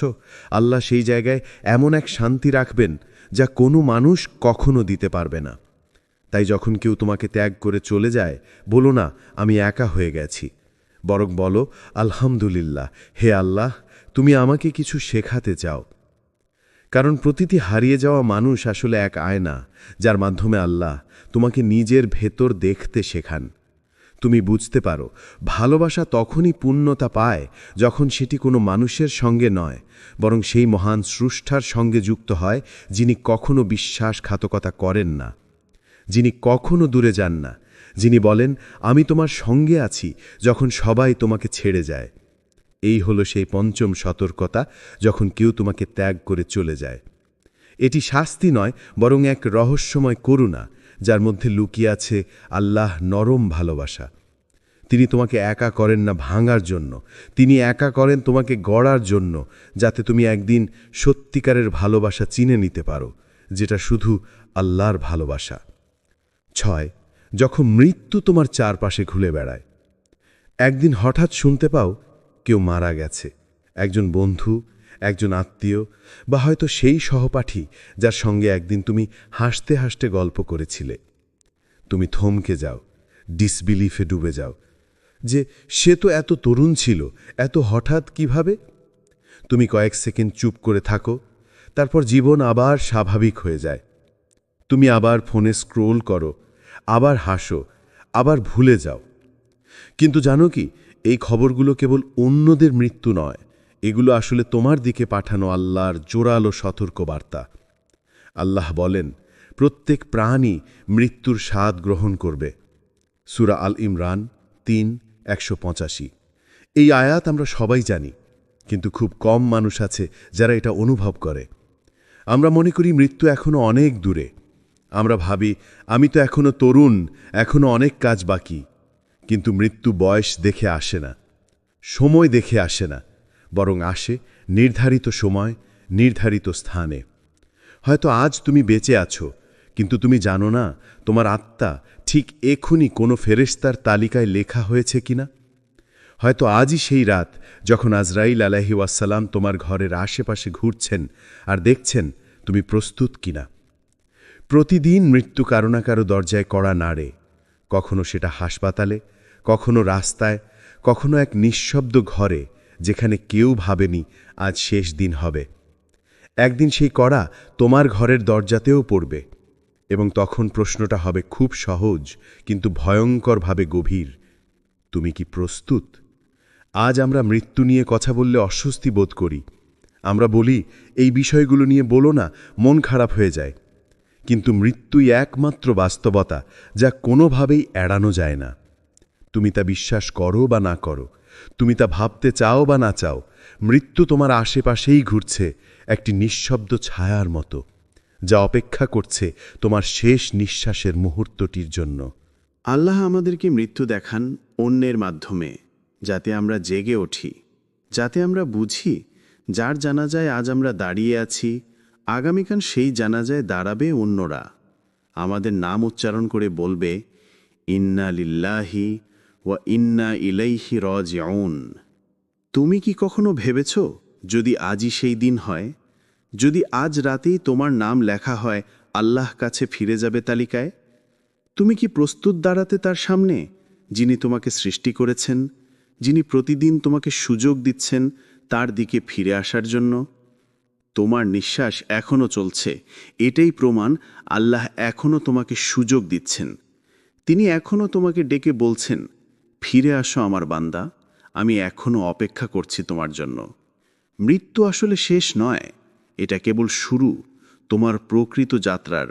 আল্লাহ সেই জায়গায় এমন এক শান্তি রাখবেন যা কোনো মানুষ কখনো দিতে পারবে না। তাই যখন কেউ তোমাকে ত্যাগ করে চলে যায়, বলো না আমি একা হয়ে গেছি, বরং বলো আলহামদুলিল্লাহ, হে আল্লাহ, তুমি আমাকে কিছু শেখাতে চাও। কারণ প্রতিটি হারিয়ে যাওয়া মানুষ আসলে এক আয়না, যার মাধ্যমে আল্লাহ তোমাকে নিজের ভেতর দেখতে শেখান। তুমি বুঝতে পারো, ভালোবাসা তখনই পূর্ণতা পায় যখন সেটি কোনো মানুষের সঙ্গে নয়, বরং সেই মহান স্রষ্টার সঙ্গে যুক্ত হয়, যিনি কখনো বিশ্বাসঘাতকতা করেন না, যিনি কখনো দূরে যান না, যিনি বলেন আমি তোমার সঙ্গে আছি যখন সবাই তোমাকে ছেড়ে যায়। এই হলো সেই পঞ্চম সতর্কতা, যখন কেউ তোমাকে ত্যাগ করে চলে যায়। এটি শাস্তি নয়, বরং এক রহস্যময় করুণা, যার মধ্যে লুকিয়ে আছে আল্লাহ নরম ভালোবাসা। তিনি তোমাকে একা করেন না ভাঙার জন্য, তিনি একা করেন তোমাকে গড়ার জন্য, যাতে তুমি একদিন সত্যিকারের ভালোবাসা চিনে নিতে পারো, যেটা শুধু আল্লাহর ভালোবাসা। 6. যখন মৃত্যু তোমার চারপাশে ঘুরে বেড়ায়। একদিন হঠাৎ শুনতে পাও কেউ মারা গেছে, একজন বন্ধু, একজন আত্মীয়, বা হয়তো সেই সহপাঠী যার সঙ্গে একদিন তুমি হাসতে হাসতে গল্প করেছিলে। তুমি থমকে যাও, ডিসবিলিফে ডুবে যাও, যে সে তো এত তরুণ ছিল, এত হঠাৎ কিভাবে? তুমি কয়েক সেকেন্ড চুপ করে থাকো, তারপর জীবন আবার স্বাভাবিক হয়ে যায়। তুমি আবার ফোনে স্ক্রোল করো, আবার হাসো, আবার ভুলে যাও। কিন্তু জানো কি, এই খবরগুলো কেবল অন্যদের মৃত্যু নয়, এগুলো আসলে তোমার দিকে পাঠানো আল্লাহর জোরালো সতর্কবার্তা। আল্লাহ বলেন, প্রত্যেক প্রাণী মৃত্যুর স্বাদ গ্রহণ করবে। সূরা আল ইমরান 3:185। এই আয়াত আমরা সবাই জানি, কিন্তু খুব কম মানুষ আছে যারা এটা অনুভব করে। আমরা মনে করি মৃত্যু এখনো অনেক দূরে। আমরা ভাবি আমি তো এখনো তরুণ, এখনো অনেক কাজ বাকি। কিন্তু মৃত্যু বয়স দেখে আসে না, সময় দেখে আসে না, বরং আসে নির্ধারিত সময়, নির্ধারিত স্থানে। হয়তো আজ তুমি বেঁচে আছো, কিন্তু তুমি জানো না তোমার আত্মা ঠিক এখনই কোনো ফেরেশতার তালিকায় লেখা হয়েছে কিনা। হয়তো আজই সেই রাত যখন আজরাইল আলাইহিস সালাম তোমার ঘরের আশেপাশে ঘুরছেন আর দেখছেন তুমি প্রস্তুত কিনা। প্রতিদিন মৃত্যু কারো না কারো দরজায় কড়া নাড়ে, কখনো সেটা হাসপাতালে, কখনো রাস্তায়, কখনো এক নিঃশব্দ ঘরে, যেখানে কেউ ভাবেনি আজ শেষ দিন হবে। একদিন সেই কড়া তোমার ঘরের দরজাতেও পড়বে, এবং তখন প্রশ্নটা হবে খুব সহজ কিন্তু ভয়ঙ্করভাবে গভীর, তুমি কি প্রস্তুত? আজ আমরা মৃত্যু নিয়ে কথা বললে অস্বস্তি বোধ করি। আমরা বলি এই বিষয়গুলো নিয়ে বলো না, মন খারাপ হয়ে যায়। কিন্তু মৃত্যুই একমাত্র বাস্তবতা যা কোনোভাবেই এড়ানো যায় না। তুমি তা বিশ্বাস করো বা না করো, তুমি তা ভাবতে চাও বা না চাও, মৃত্যু তোমার আশেপাশেই ঘুরছে একটি নিঃশব্দ ছায়ার মতো, যা অপেক্ষা করছে তোমার শেষ নিঃশ্বাসের মুহূর্তটির জন্য। আল্লাহ আমাদেরকে মৃত্যু দেখান অন্যের মাধ্যমে, যাতে আমরা জেগে উঠি, যাতে আমরা বুঝি যার জানাজায় আজ আমরা দাঁড়িয়ে আছি, আগামীকাল সেই জানাজায় দাঁড়াবে অন্যরা। আমাদের নাম উচ্চারণ করে বলবে, ইন্না লিল্লাহি ওয়া ইন্না ইলাইহি রাজিউন। তুমি কি কখনো ভেবেছ, যদি আজই সেই দিন হয়, যদি আজ রাতেই তোমার নাম লেখা হয় আল্লাহ কাছে ফিরে যাবে তালিকায়, তুমি কি প্রস্তুত দাঁড়াতে তার সামনে, যিনি তোমাকে সৃষ্টি করেছেন, যিনি প্রতিদিন তোমাকে সুযোগ দিচ্ছেন তার দিকে ফিরে আসার জন্য? তোমার নিঃশ্বাস এখনও চলছে, এটাই প্রমাণ আল্লাহ এখনও তোমাকে সুযোগ দিচ্ছেন। তিনি এখনও তোমাকে ডেকে বলছেন, ফিরে আসো আমার বান্দা, আমি এখনও অপেক্ষা করছি তোমার জন্য। মৃত্যু আসলে শেষ নয়, এটা কেবল শুরু তোমার প্রকৃত যাত্রার,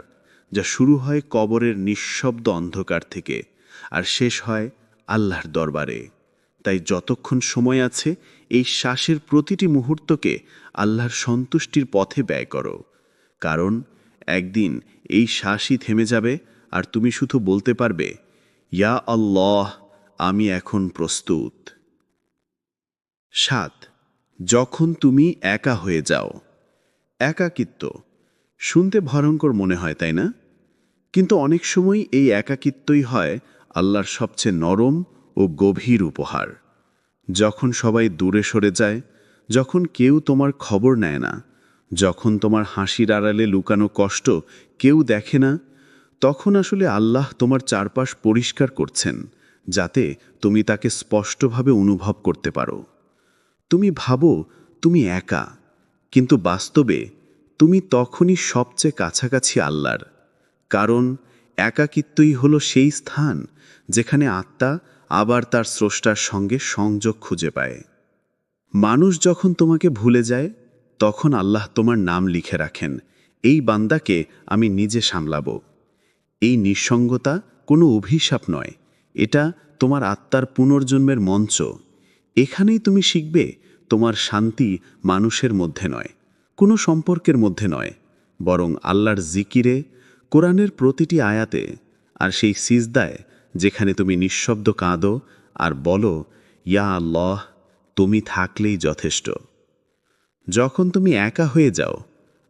যা শুরু হয় কবরের নিঃশব্দ অন্ধকার থেকে আর শেষ হয় আল্লাহর দরবারে। তাই যতক্ষণ সময় আছে এই শ্বাসের প্রতিটি মুহূর্তকে আল্লাহর সন্তুষ্টির পথে ব্যয় করো, কারণ একদিন এই শ্বাসই থেমে যাবে আর তুমি শুধু বলতে পারবে, ইয়া আল্লাহ, আমি এখন প্রস্তুত। 7. যখন তুমি একা হয়ে যাও। একাকিত্ব শুনতে ভয়ঙ্কর মনে হয়, তাই না? কিন্তু অনেক সময় এই একাকিত্বই হয় আল্লাহর সবচেয়ে নরম ও গভীর উপহার। যখন সবাই দূরে সরে যায়, যখন কেউ তোমার খবর নেয় না, যখন তোমার হাসির আড়ালে লুকানো কষ্ট কেউ দেখে না, তখন আসলে আল্লাহ তোমার চারপাশ পরিষ্কার করছেন, যাতে তুমি তাকে স্পষ্টভাবে অনুভব করতে পারো। তুমি ভাবো তুমি একা, কিন্তু বাস্তবে তুমি তখনই সবচেয়ে কাছাকাছি আল্লাহর, কারণ একাকিত্বই হলো সেই স্থান যেখানে আত্মা আবার তার স্রষ্টার সঙ্গে সংযোগ খুঁজে পায়। মানুষ যখন তোমাকে ভুলে যায়, তখন আল্লাহ তোমার নাম লিখে রাখেন, এই বান্দাকে আমি নিজে সামলাবো। এই নিঃসঙ্গতা কোনো অভিশাপ নয়, এটা তোমার আত্মার পুনর্জন্মের মঞ্চ। এখানেই তুমি শিখবে তোমার শান্তি মানুষের মধ্যে নয়, কোনো সম্পর্কের মধ্যে নয়, বরং আল্লাহর জিকিরে, কোরআনের প্রতিটি আয়াতে, আর সেই সিজদায় যেখানে তুমি নিঃশব্দ কাঁদো আর বলো, ইয়া আল্লাহ, তুমি থাকলেই যথেষ্ট। যখন তুমি একা হয়ে যাও,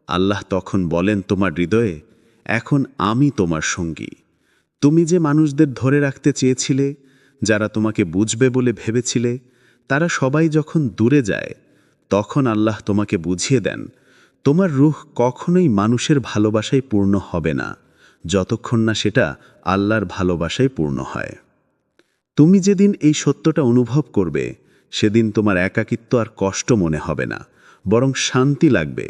আল্লাহ তখন বলেন তোমার হৃদয়ে, এখন আমি তোমার সঙ্গী। তুমি যে মানুষদের ধরে রাখতে চেয়েছিলে, যারা তোমাকে বুঝবে বলে ভেবেছিলে, তারা সবাই যখন দূরে যায়, তখন আল্লাহ তোমাকে বুঝিয়ে দেন, তোমার রূহ কখনোই মানুষের ভালোবাসায় পূর্ণ হবে না, যতক্ষণ না সেটা আল্লাহর ভালোবাসায় পূর্ণ হয়। তুমি যেদিন এই সত্যটা অনুভব করবে, সেদিন তোমার একাকিত্ব আর কষ্ট মনে হবে না, বরং শান্তি লাগবে,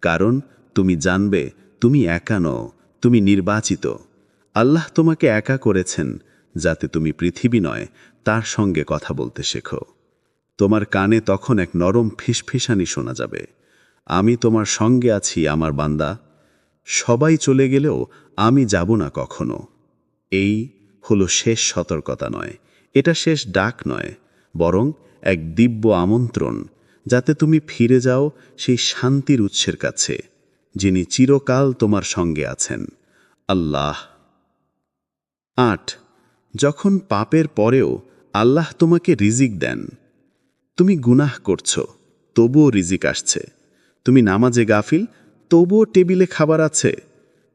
কারণ তুমি জানবে তুমি একা নও, তুমি নির্বাচিত। আল্লাহ তোমাকে একা করেছেন যাতে তুমি পৃথিবী নয়, তার সঙ্গে কথা বলতে শেখো। তোমার কানে তখন এক নরম ফিসফিসানি শোনা যাবে, আমি তোমার সঙ্গে আছি আমার বান্দা, সবাই চলে গেলেও আমি যাব না কখনো। এই হলো শেষ সতর্কতা নয়, এটা শেষ ডাক নয়, বরং এক দিব্য আমন্ত্রণ, যাতে তুমি ফিরে যাও সেই শান্তির উৎসের কাছে, যিনি চিরকাল তোমার সঙ্গে আছেন, আল্লাহ। 8. যখন পাপের পরেও আল্লাহ তোমাকে রিজিক দেন। তুমি গুনাহ করছো, তবুও রিজিক আসছে। তুমি নামাজে গাফিল, তবুও টেবিলে খাবার আছে।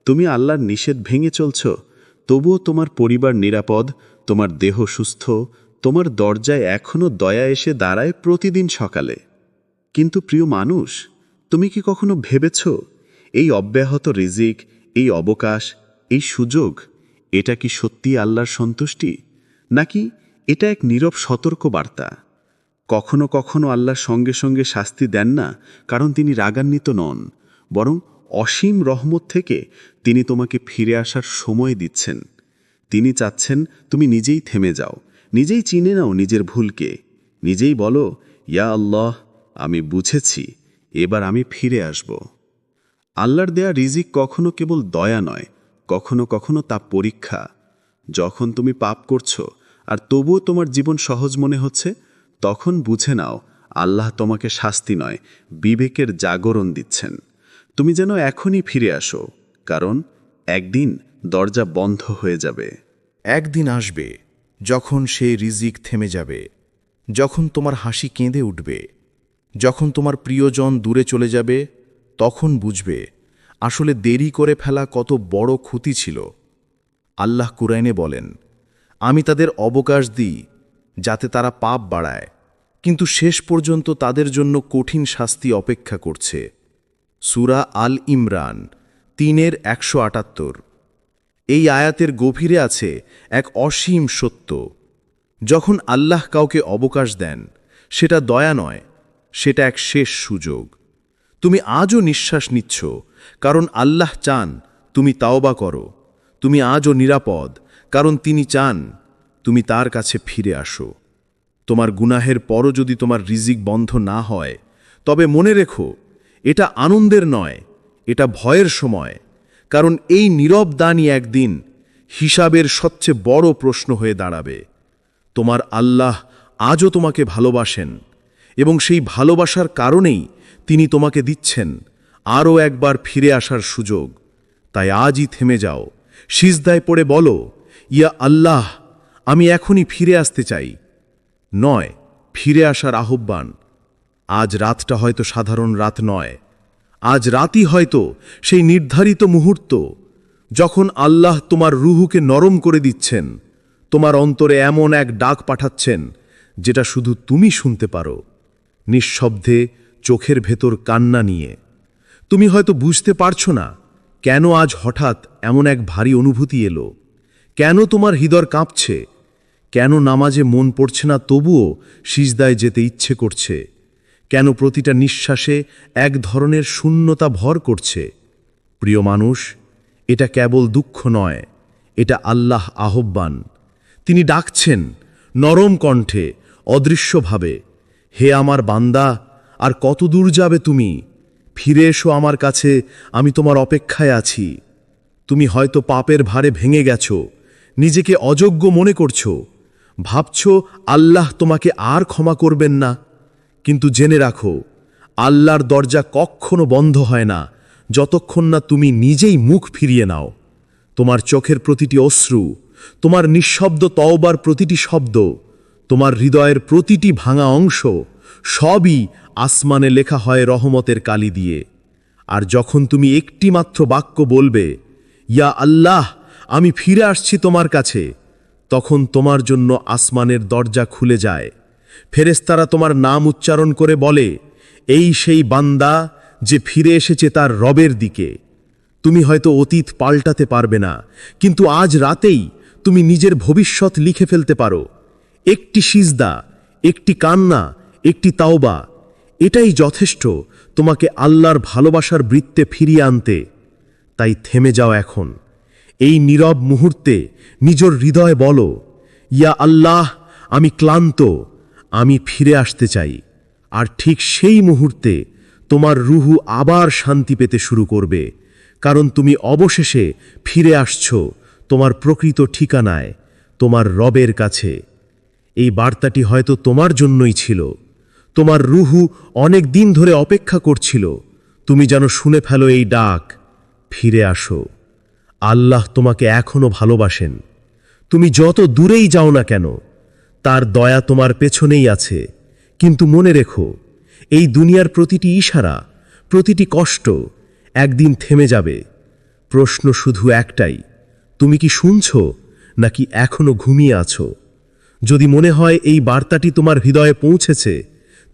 তুমি আল্লাহর নিষেধ ভেঙে চলছ, তবুও তোমার পরিবার নিরাপদ, তোমার দেহ সুস্থ, তোমার দরজায় এখনও দয়া এসে দাঁড়ায় প্রতিদিন সকালে। কিন্তু প্রিয় মানুষ, তুমি কি কখনো ভেবেছ, এই অব্যাহত রিজিক, এই অবকাশ, এই সুযোগ, এটা কি সত্যি আল্লাহর সন্তুষ্টি, নাকি এটা এক নীরব সতর্ক বার্তা? কখনো কখনো আল্লাহর সঙ্গে সঙ্গে শাস্তি দেন না, কারণ তিনি রাগান্বিত নন, বরং অসীম রহমত থেকে তিনি তোমাকে ফিরে আসার সময় দিচ্ছেন। তিনি চাচ্ছেন তুমি নিজেই থেমে যাও, নিজেই চিনে নাও নিজের ভুলকে, নিজেই বলো, ইয়া আল্লাহ, আমি বুঝেছি, এবার আমি ফিরে আসব। আল্লাহর দেয়া রিজিক কখনো কেবল দয়া নয়, কখনো কখনো তা পরীক্ষা। যখন তুমি পাপ করছো আর তবুও তোমার জীবন সহজ মনে হচ্ছে, তখন বুঝে নাও আল্লাহ তোমাকে শাস্তি নয়, বিবেকের জাগরণ দিচ্ছেন। তুমি যেন এখনই ফিরে আসো, কারণ একদিন দরজা বন্ধ হয়ে যাবে। একদিন আসবে যখন সেই রিজিক থেমে যাবে, যখন তোমার হাসি কেঁদে উঠবে, যখন তোমার প্রিয়জন দূরে চলে যাবে, তখন বুঝবে আসলে দেরি করে ফেলা কত বড় ক্ষতি ছিল। আল্লাহ কুরআনে বলেন, আমি তাদের অবকাশ দিই যাতে তারা পাপ বাড়ায়, কিন্তু শেষ পর্যন্ত তাদের জন্য কঠিন শাস্তি অপেক্ষা করছে। সূরা আল ইমরান 3:178। এই আয়াতের গভীরে আছে এক অসীম সত্য। যখন আল্লাহ কাউকে অবকাশ দেন, সেটা দয়া নয়, সেটা এক শেষ সুযোগ। তুমি আজও নিঃশ্বাস নিচ্ছ, কারণ আল্লাহ চান তুমি তাওবা করো। তুমি আজও নিরাপদ, কারণ তিনি চান তুমি তার কাছে ফিরে আসো। তোমার গুনাহের পরও যদি তোমার রিজিক বন্ধ না হয়, তবে মনে রেখো, এটা আনন্দের নয়, এটা ভয়ের সময়। কারণ এই নীরব দানই একদিন হিসাবের সবচেয়ে বড় প্রশ্ন হয়ে দাঁড়াবে। তোমার আল্লাহ আজও তোমাকে ভালোবাসেন, এবং সেই ভালোবাসার কারণেই তিনি তোমাকে দিচ্ছেন আরও একবার ফিরে আসার সুযোগ। তাই আজই থেমে যাও, সিজদায় পড়ে বলো, ইয়া আল্লাহ, আমি এখনই ফিরে আসতে চাই। নয় ফিরে আসার আহ্বান। আজ রাতটা হয়তো সাধারণ রাত নয়, আজ রাতই হয়তো সেই নির্ধারিত মুহূর্ত যখন আল্লাহ তোমার রুহুকে নরম করে দিচ্ছেন, তোমার অন্তরে এমন এক ডাক পাঠাচ্ছেন যেটা শুধু তুমি শুনতে পারো, নিঃশব্দে, চোখের ভেতর কান্না নিয়ে। তুমি হয়তো বুঝতে পারছো না কেন আজ হঠাৎ এমন এক ভারী অনুভূতি এলো, কেন তোমার হৃদয় কাঁপছে, কেন নামাজে মন পড়ছে না তবুও সিজদায় যেতে ইচ্ছে করছে, কেন প্রতিটা নিঃশ্বাসে এক ধরনের শূন্যতা ভর করছে। প্রিয় মানুষ, এটা কেবল দুঃখ নয়, এটা আল্লাহ আহ্বান। তিনি ডাকছেন নরম কণ্ঠে, অদৃশ্যভাবে, হে আমার বান্দা, আর কত দূর যাবে তুমি? ফিরে এসো আমার কাছে, আমি তোমার অপেক্ষায় আছি। তুমি হয়তো পাপের ভারে ভেঙে গেছো, নিজেকে অযোগ্য মনে করছো, ভাবছো আল্লাহ তোমাকে আর ক্ষমা করবেন না। কিন্তু জেনে রাখো, আল্লাহর দরজা কখনো বন্ধ হয় না যতক্ষণ না তুমি নিজেই মুখ ফিরিয়ে নাও। তোমার চোখের প্রতিটি অশ্রু, তোমার নিঃশব্দ তওবার প্রতিটি শব্দ, তোমার হৃদয়ের প্রতিটি ভাঙা অংশ, সবই আসমানে লেখা হয় রহমতের কালি দিয়ে। আর যখন তুমি একটি মাত্র বাক্য বলবে, ইয়া আল্লাহ, আমি ফিরে আসছি তোমার কাছে, তখন তোমার জন্য আসমানের দরজা খুলে যায়। ফেরেশতারা তোমার নাম উচ্চারণ করে বলে, এই সেই বান্দা যে ফিরে এসেছে তার রবের দিকে। তুমি হয়তো অতীত পাল্টাতে পারবে না, কিন্তু আজ রাতেই তুমি নিজের ভবিষ্যৎ লিখে ফেলতে পারো। একটি সিজদা, একটি কান্না, একটি তাওবা, এটাই যথেষ্ট তোমাকে আল্লাহর ভালোবাসার বৃত্তে ফিরিয়ে আনতে। তাই থেমে যাও এখন। এই নীরব মুহূর্তে নিজের হৃদয় বলো, ইয়া আল্লাহ, আমি ক্লান্ত, আমি ফিরে আসতে চাই। আর ঠিক সেই মুহূর্তে তোমার রুহু আবার শান্তি পেতে শুরু করবে, কারণ তুমি অবশেষে ফিরে আসছো তোমার প্রকৃত ঠিকানায়, তোমার রবের কাছে। এই বার্তাটি হয়তো তোমার জন্যই ছিল। তোমার রুহু অনেক দিন ধরে অপেক্ষা করছিল। তুমি যেন শুনে ফেলো এই ডাক, ফিরে আসো। আল্লাহ তোমাকে এখনো ভালোবাসেন। তুমি যত দূরেই যাও না কেন, তার দয়া তোমার পেছনেই আছে। কিন্তু মনে রেখো, এই দুনিয়ার প্রতিটি ইশারা, প্রতিটি কষ্ট একদিন থেমে যাবে। প্রশ্ন শুধু একটাই, তুমি কি শুনছো নাকি এখনো ঘুমিয়ে আছো? যদি মনে হয় এই বার্তাটি তোমার হৃদয়ে পৌঁছেছে,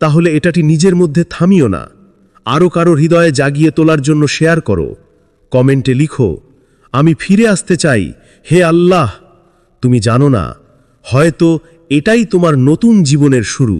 তাহলে এটাটি নিজের মধ্যে থামিও না, আরও কারো হৃদয়ে জাগিয়ে তোলার জন্য শেয়ার করো। কমেন্টে লিখো, আমি ফিরে আসতে চাই, হে আল্লাহ। তুমি জানো না, হয়তো এটাই তোমার নতুন জীবনের শুরু।